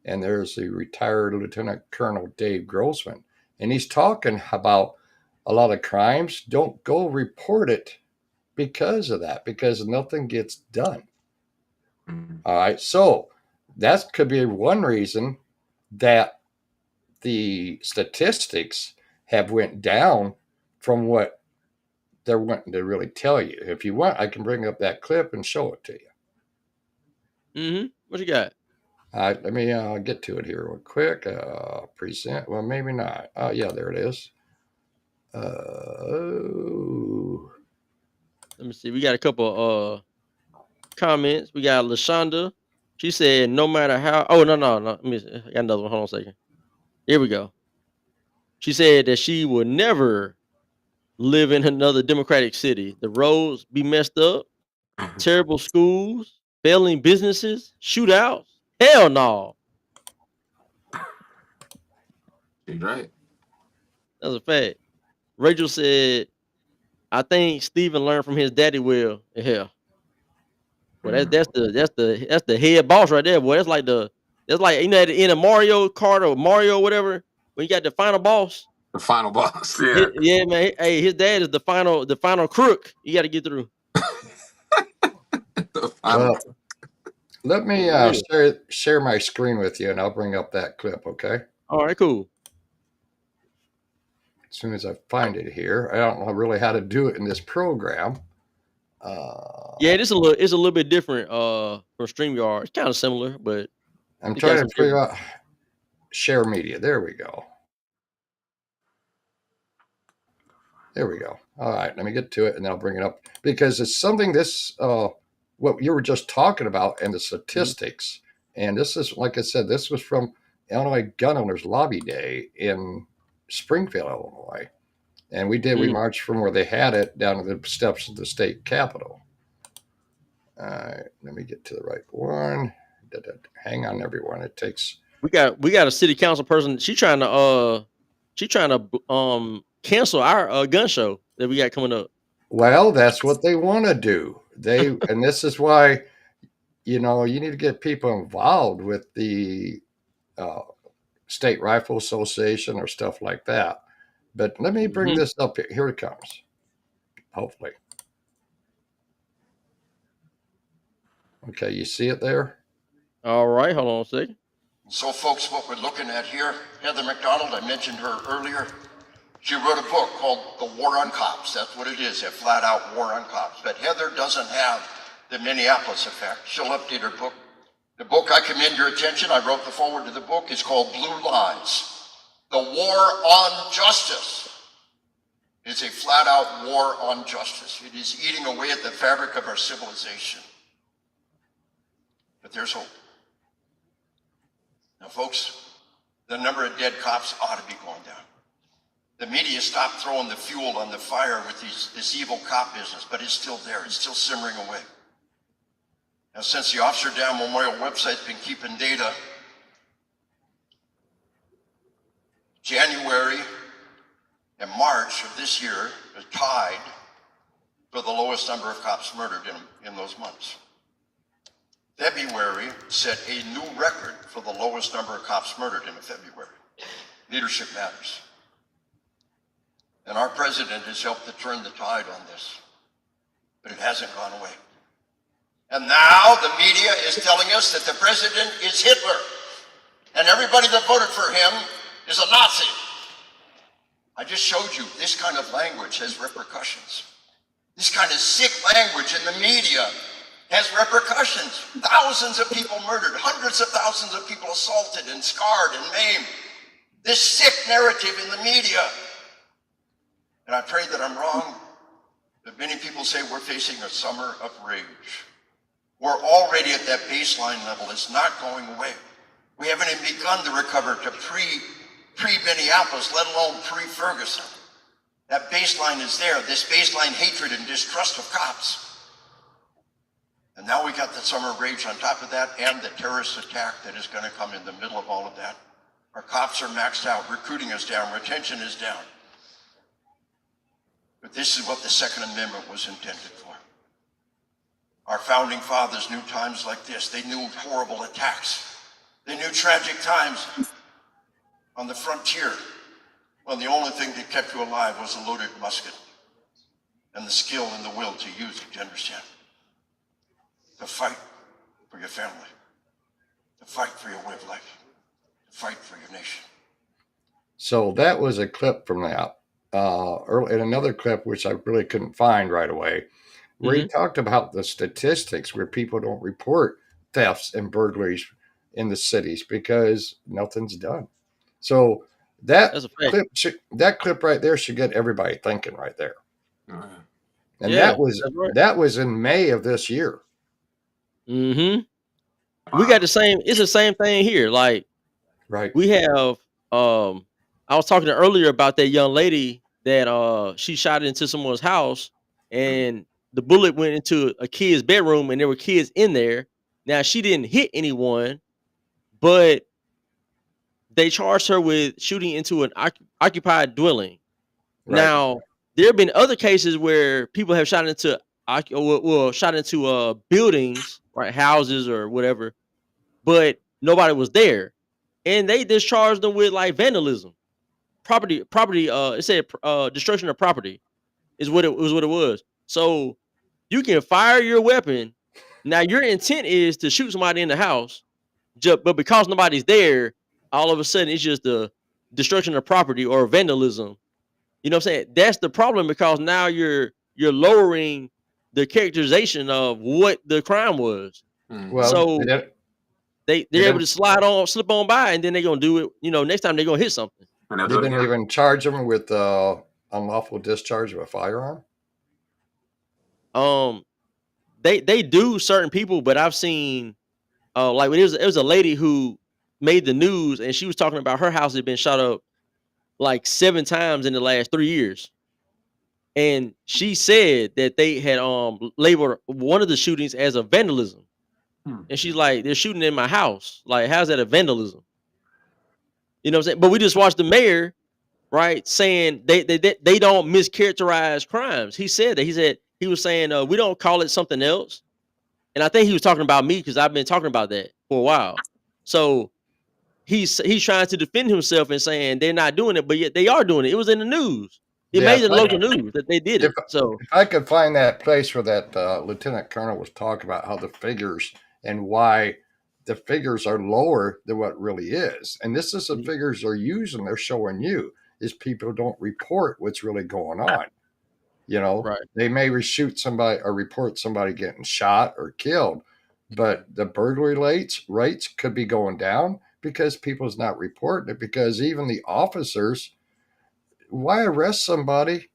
and there's the retired Lieutenant Colonel Dave Grossman, and he's talking about a lot of crimes don't go report it because of that, because nothing gets done. All right, so that could be one reason that the statistics have went down from what they're wanting to really tell you. If you want, I can bring up that clip and show it to you. Mm-hmm. What you got? Let me get to it here real quick. Present. Well, maybe not. Yeah, there it is. Let me see. We got a couple comments. We got LaShonda. She said, "No matter how." Oh no. Let me see. I got another one. Hold on a second. Here we go. She said that she would never live in another Democratic city. The roads be messed up, terrible schools, failing businesses, shootouts. Hell no. She's right. That's a fact. Rachel said, "I think Steven learned from his daddy well." Hell, well that's the head boss right there, boy. That's like at the end of Mario Kart or Mario whatever when you got the final boss. The final boss. Yeah. Yeah, man. Hey, his dad is the final crook. You got to get through. The final. Well, let me share my screen with you, and I'll bring up that clip. Okay. All right, cool. As soon as I find it here, I don't know really how to do it in this program. Yeah, it's a little bit different from StreamYard. It's kind of similar, but I'm trying to figure out share media. There we go. There we go. All right, let me get to it and then I'll bring it up because it's something what you were just talking about and the statistics. And this is, like I said, this was from Illinois Gun Owners Lobby Day in Springfield, Illinois. And we marched from where they had it down to the steps of the state capitol. All right, let me get to the right one. Hang on, everyone. It takes. We got a city council person. She trying to cancel our gun show that we got coming up. Well, that's what they want to do. And this is why, you need to get people involved with the State Rifle Association or stuff like that. But let me bring this up here. Here it comes. Hopefully. Okay, you see it there? All right, hold on a second. So, folks, what we're looking at here, Heather McDonald, I mentioned her earlier. She wrote a book called The War on Cops. That's what it is, a flat-out war on cops. But Heather doesn't have the Minneapolis effect. She'll update her book. The book I commend your attention, I wrote the foreword to the book, is called Blue Lies, The War on Justice. It's a flat-out war on justice. It is eating away at the fabric of our civilization. But there's hope. Now, folks, the number of dead cops ought to be going down. The media stopped throwing the fuel on the fire with this evil cop business, but it's still there. It's still simmering away. Now, since the Officer Down Memorial website's been keeping data, January and March of this year are tied for the lowest number of cops murdered in those months. February set a new record for the lowest number of cops murdered in a February. Leadership matters. And our president has helped to turn the tide on this, but it hasn't gone away. And now the media is telling us that the president is Hitler, and everybody that voted for him is a Nazi. I just showed you this kind of language has repercussions. This kind of sick language in the media has repercussions. Thousands of people murdered, hundreds of thousands of people assaulted and scarred and maimed. This sick narrative in the media. And I pray that I'm wrong, but many people say we're facing a summer of rage. We're already at that baseline level. It's not going away. We haven't even begun to recover to pre-Minneapolis, let alone pre-Ferguson. That baseline is there, this baseline hatred and distrust of cops. And now we got the summer of rage on top of that and the terrorist attack that is going to come in the middle of all of that. Our cops are maxed out, recruiting is down, retention is down. But this is what the Second Amendment was intended for. Our founding fathers knew times like this. They knew horrible attacks. They knew tragic times on the frontier when the only thing that kept you alive was a loaded musket and the skill and the will to use it, you understand? To fight for your family, to fight for your way of life, to fight for your nation. So that was a clip from that. And another clip, which I really couldn't find right away, where he talked about the statistics where people don't report thefts and burglaries in the cities because nothing's done. So that clip right there should get everybody thinking right there. And Yeah, that was in May of this year. We got the same. It's the same thing here. Like, right. We have. I was talking earlier about that young lady that she shot into someone's house, and the bullet went into a kid's bedroom, and there were kids in there. Now she didn't hit anyone, but they charged her with shooting into an occupied dwelling. Right. Now there have been other cases where people have shot into buildings, right, houses or whatever, but nobody was there, and they discharged them with like vandalism, property. It said destruction of property is what it was. So you can fire your weapon. Now your intent is to shoot somebody in the house, but because nobody's there, all of a sudden it's just the destruction of property or vandalism. You know what I'm saying? That's the problem, because now you're lowering the characterization of what the crime was. Well, so they're able to slip on by, and then they're gonna do it. Next time they're gonna hit something. They didn't even charge them with unlawful discharge of a firearm. They do certain people, but I've seen like when it was a lady who made the news, and she was talking about her house had been shot up like 7 times in the last 3 years. And she said that they had labeled one of the shootings as a vandalism. And she's like, they're shooting in my house. Like, how's that a vandalism? You know what I'm saying? But we just watched the mayor, right, saying they don't mischaracterize crimes. He said that. He was saying we don't call it something else. And I think he was talking about me, because I've been talking about that for a while. So he's trying to defend himself and saying they're not doing it, but yet they are doing it. It was in the news. It made the local news that they did it. So if I could find that place where that Lieutenant Colonel was talking about how the figures and why the figures are lower than what really is, and this is the figures they're using, they're showing you, is people don't report what's really going on. Right. They may reshoot somebody or report somebody getting shot or killed, but the burglary rates could be going down because people's not reporting it, because even the officers, why arrest somebody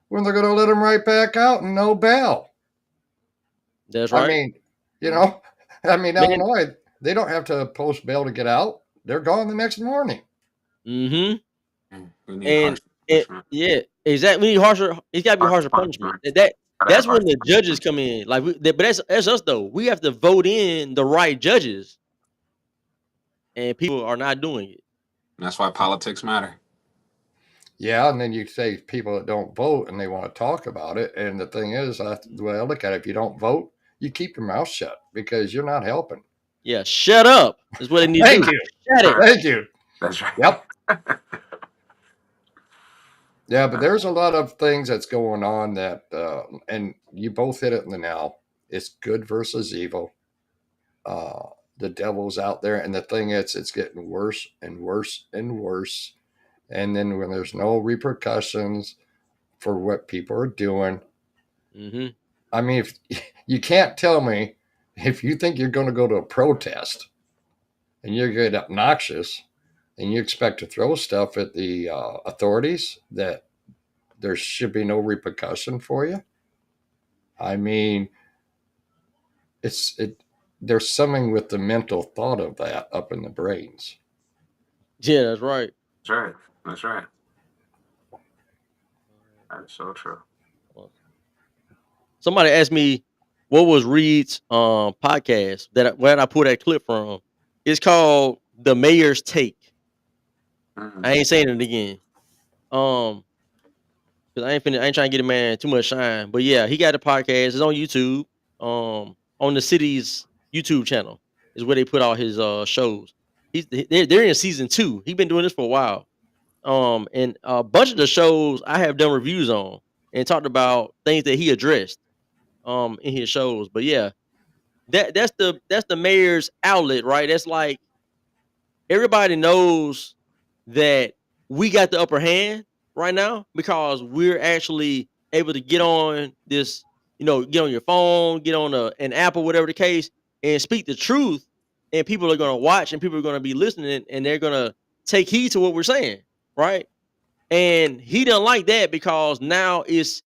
when they're going to let them right back out and no bail? That's right. I mean, Illinois, they don't have to post bail to get out. They're gone the next morning. And yeah, exactly. We need harsher. It's got to be harsher punishment. That's when the judges come in. Like, but that's us though. We have to vote in the right judges, and people are not doing it. That's why politics matter. Yeah, and then you say people that don't vote and they want to talk about it. And the thing is, the way I look at it, if you don't vote, you keep your mouth shut because you're not helping. Yeah, shut up is what they need Thank to do. you. Shut it. Thank you. That's right. Yep. Yeah, but there's a lot of things that's going on that, and you both hit it in the nail. It's good versus evil. The devil's out there, and the thing is, it's getting worse and worse and worse. And then when there's no repercussions for what people are doing, I mean, if you can't tell me, if you think you're going to go to a protest and you get obnoxious and you expect to throw stuff at the authorities, that there should be no repercussion for you. I mean, there's something with the mental thought of that up in the brains. Yeah, that's right. That's right. That's right. That's so true. Somebody asked me what was Reed's podcast where I pulled that clip from. It's called The Mayor's Take. Mhm. I ain't saying it again. Um, because I ain't trying to get a man too much shine. But yeah, he got a podcast. It's on YouTube. On the city's YouTube channel is where they put all his shows. They're in season 2. He's been doing this for a while. And a bunch of the shows I have done reviews on and talked about things that he addressed in his shows. But yeah, that's the mayor's outlet, right? That's like everybody knows that we got the upper hand right now because we're actually able to get on this, get on your phone, get on an app or whatever the case, and speak the truth. And people are going to watch and people are going to be listening and they're going to take heed to what we're saying, right? And he doesn't like that because now it's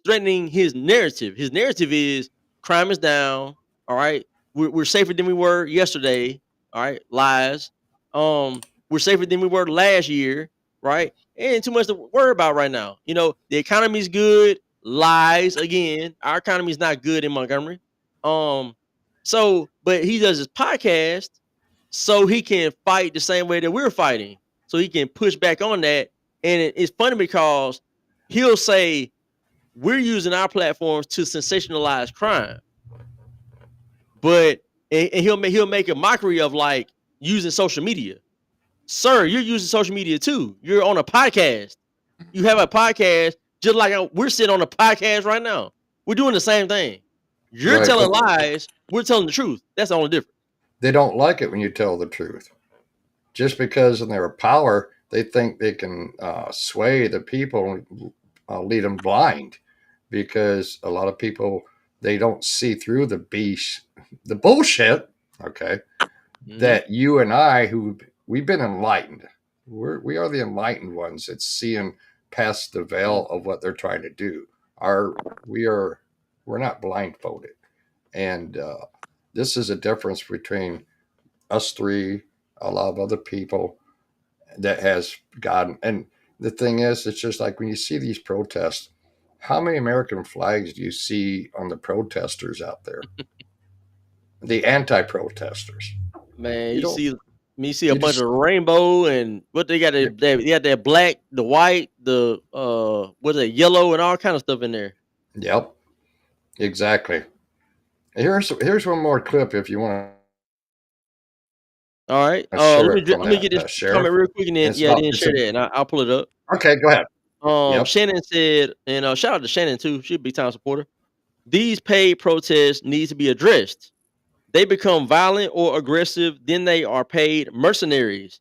threatening his narrative. His narrative is crime is down. All right, we're safer than we were yesterday. All right, lies. We're safer than we were last year. Right, ain't too much to worry about right now. The economy's good. Lies again. Our economy's not good in Montgomery. Um, but he does his podcast so he can fight the same way that we're fighting. So he can push back on that. And it's funny because he'll say we're using our platforms to sensationalize crime, but and he'll make a mockery of like using social media. Sir, you're using social media too. You're on a podcast. You have a podcast just like we're sitting on a podcast right now. We're doing the same thing. You're Right, telling but lies. We're telling the truth. That's the only difference. they don't like it when you tell the truth. Just because in their power, they think they can sway the people and lead them blind. Because a lot of people, they don't see through the bullshit. Okay, Mhm. that you and I, we've been enlightened. We are the enlightened ones that's seeing past the veil of what they're trying to do. Our we are we're not blindfolded, and this is a difference between us three, a lot of other people that has gotten. And the thing is, it's just like when you see these protests, how many American flags do you see on the protesters out there? The anti-protesters. Man, You don't. you see a You bunch just. of rainbow and what they got. They got that black, the white, the what's that, yellow, and all kind of stuff in there. Yep. Exactly. Here's one more clip if you want All right. to share it from Let me that get this comment sheriff. real quick and And then it's about share that and I'll pull it up. okay. Go ahead. Yep. Shannon said, and shout out to Shannon too. She's a big time supporter. These paid protests need to be addressed. They become violent or aggressive, then they are paid mercenaries.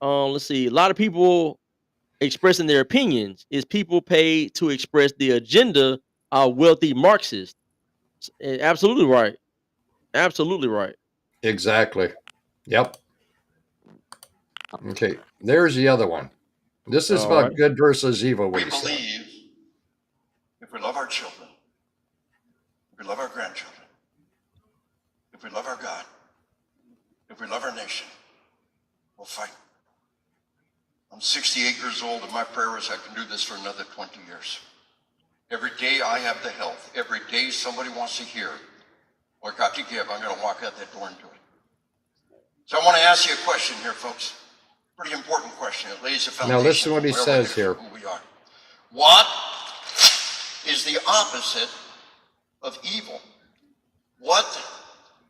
Let's see. A lot of people expressing their opinions is people paid to express the agenda of wealthy Marxists. Absolutely right. Absolutely right. Exactly. Yep. Okay. There's the other one. This is All right. about good versus evil. What We he said. believe if we love our children, if we love our grandchildren, if we love our God, if we love our nation, we'll fight. I'm 68 years old, and my prayer is I can do this for another 20 years. Every day I have the health. Every day somebody wants to hear what I got to give, I'm going to walk out that door and do it. So I want to ask you a question here, folks. Pretty important question. It lays a foundation. Now listen to what he where says we're here. who we are. What is the opposite of evil? What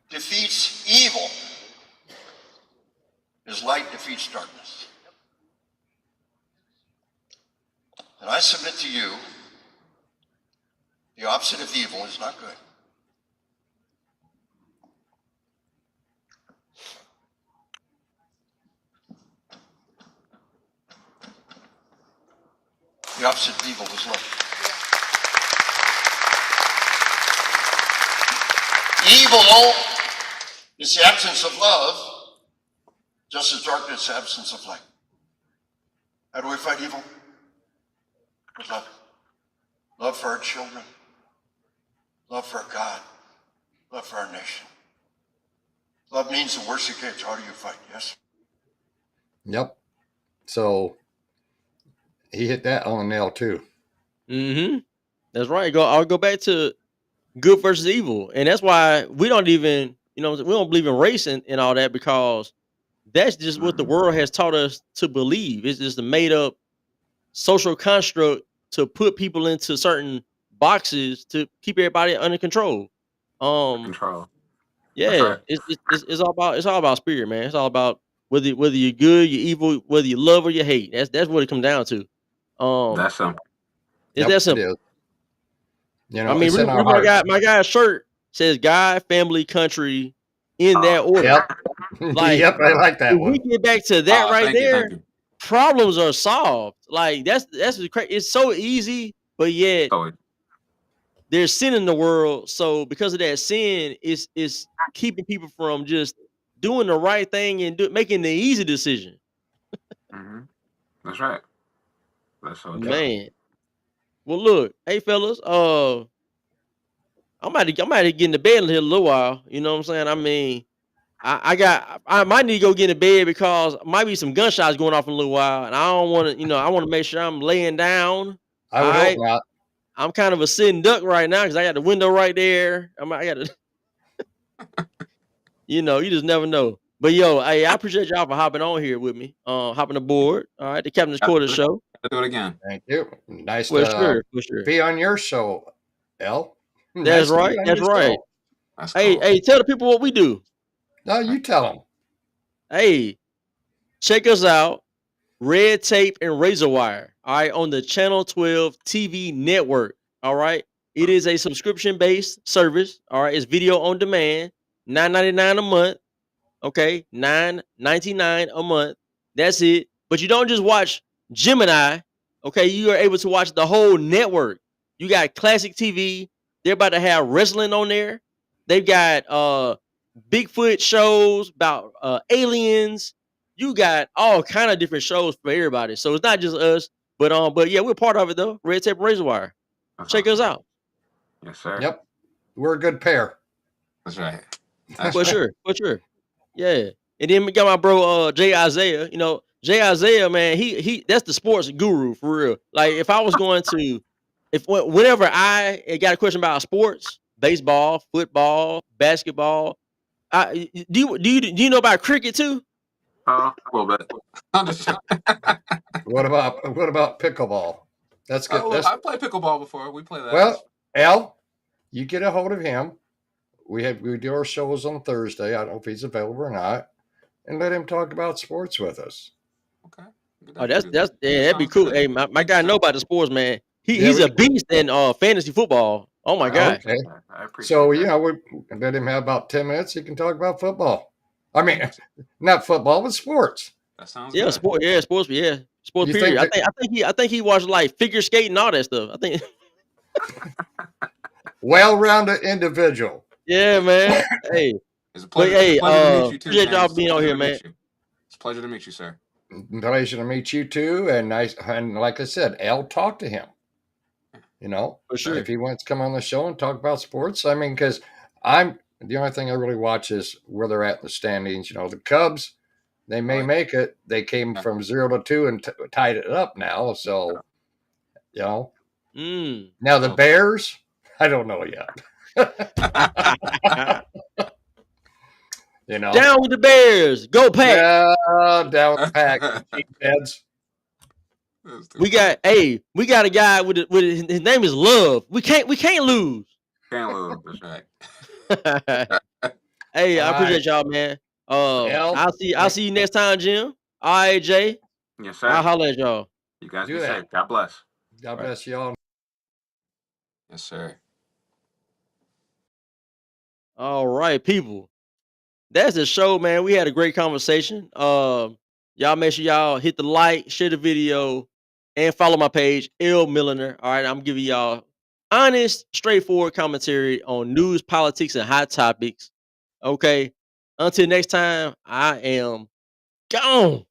defeats evil? Is light defeats darkness. And I submit to you, the opposite of evil is not good. The opposite of evil is love. Evil is the absence of love, just as darkness is the absence of light. How do we fight evil? With love. Love for our children. Love for our God. Love for our nation. Love means the worst it gets. How do you fight? Yes? Yep. So he hit that on the nail too. Mm-hmm. That's right. I'll go back to good versus evil. And that's why we don't even, we don't believe in race and all that because that's just what the world has taught us to believe. It's just a made up social construct to put people into certain boxes to keep everybody under control. Um, Control. That's yeah, right. it's all about spirit, man. It's all about whether you're good, you're evil, whether you love or you hate. That's what it comes down to. Um, That's simple. it's that Yep, it simple. is. You I know, mean, it's in our my heart. guy's shirt says God, family, country in that Oh, order. Yep. Like Yep, I like that if we one. get back to that right thank you, there, thank you. problems are solved. Like it's so easy, but yet So there's sin in the world. So because of that sin, it's keeping people from just doing the right thing and making the easy decision. hmm that's right. That's so Yep. true. Man. Well, look, hey fellas, I'm about to get into bed in a little while. You know what I'm saying? I mean, I might need to go get in bed because might be some gunshots going off in a little while, and I don't want to, I want to make sure I'm laying down. I All would hope right, not. I'm kind of a sitting duck right now because I got the window right there. I got to, you just never know. But yo, hey, I appreciate y'all for hopping on here with me, hopping aboard. All right, the Captain's Got to Quarter do it, Show. got to do it again. Thank you. Nice For to sure, for sure. be on your show, El. That's Nice to be right. on That's your right. show. That's Hey, cool. hey, tell the people what we do. No, you tell them. Hey, check us out. Red Tape and Razor Wire. All right, on the Channel 12 TV network. All right. It is a subscription-based service. All right. It's video on demand, $9.99 a month. Okay. $9.99 a month. That's it. But you don't just watch Gemini. Okay. You are able to watch the whole network. You got classic TV. They're about to have wrestling on there. They've got Bigfoot shows about aliens. You got all kind of different shows for everybody. So it's not just us, but yeah, we're part of it though. Red Tape and Razor Wire. That's Check us awesome. out. Yes, sir. Yep. We're a good pair. That's right. That's For right. sure. For sure. Yeah. And then we got my bro Jay Isaiah. Jay Isaiah, man, he that's the sports guru for real. Like if I was going to whenever I got a question about sports, baseball, football, basketball, do you know about cricket too? A little bit. I'm just joking. What about pickleball? That's good. Oh, That's I played pickleball before. We play that. well, El, you get a hold of him. We do our shows on Thursday. I don't know if he's available or not, and let him talk about sports with us. Okay. Oh, that's yeah, that'd be Sounds cool. good. Hey, my Thank you, guy sir. know about the sports, man. Yeah, He's a beast in fantasy football. Oh my I god. okay. appreciate that. I appreciate So that. we let him have about 10 minutes. He can talk about football. I mean, not football, but sports. That sounds Yeah, good. sports, yeah. Sports You period. think that? I think he watched like figure skating and all that stuff. I think Well-rounded individual. yeah, man. Hey, It's a but pleasure. It's a hey, pleasure to meet you too, appreciate y'all James. It's a being on pleasure here, to man. meet you. It's a pleasure to meet you, sir. Pleasure to meet you too. And nice. And like I said, Al, talk to him. For sure. If he wants to come on the show and talk about sports. I mean, because the only thing I really watch is where they're at in the standings. The Cubs, they may make it. They came from 0-2 and tied it up now. So, now the Bears, I don't know yet. Down with the Bears. Go Pack. Yeah, down with the Pack. Heads. We got a guy with his name is Love. We can't lose. Can't lose. That's right. Hey, I appreciate y'all, man. I'll see you next time, Jim. All right, Jay. Yes, sir. I'll holler at y'all. You guys Do be that. safe. God bless. God bless y'all. Yes, sir. All right, people. That's the show, man. We had a great conversation. Y'all make sure y'all hit the like, share the video, and follow my page, L Milliner. All right, I'm giving y'all honest, straightforward commentary on news, politics, and hot topics. Okay. Until next time, I am gone.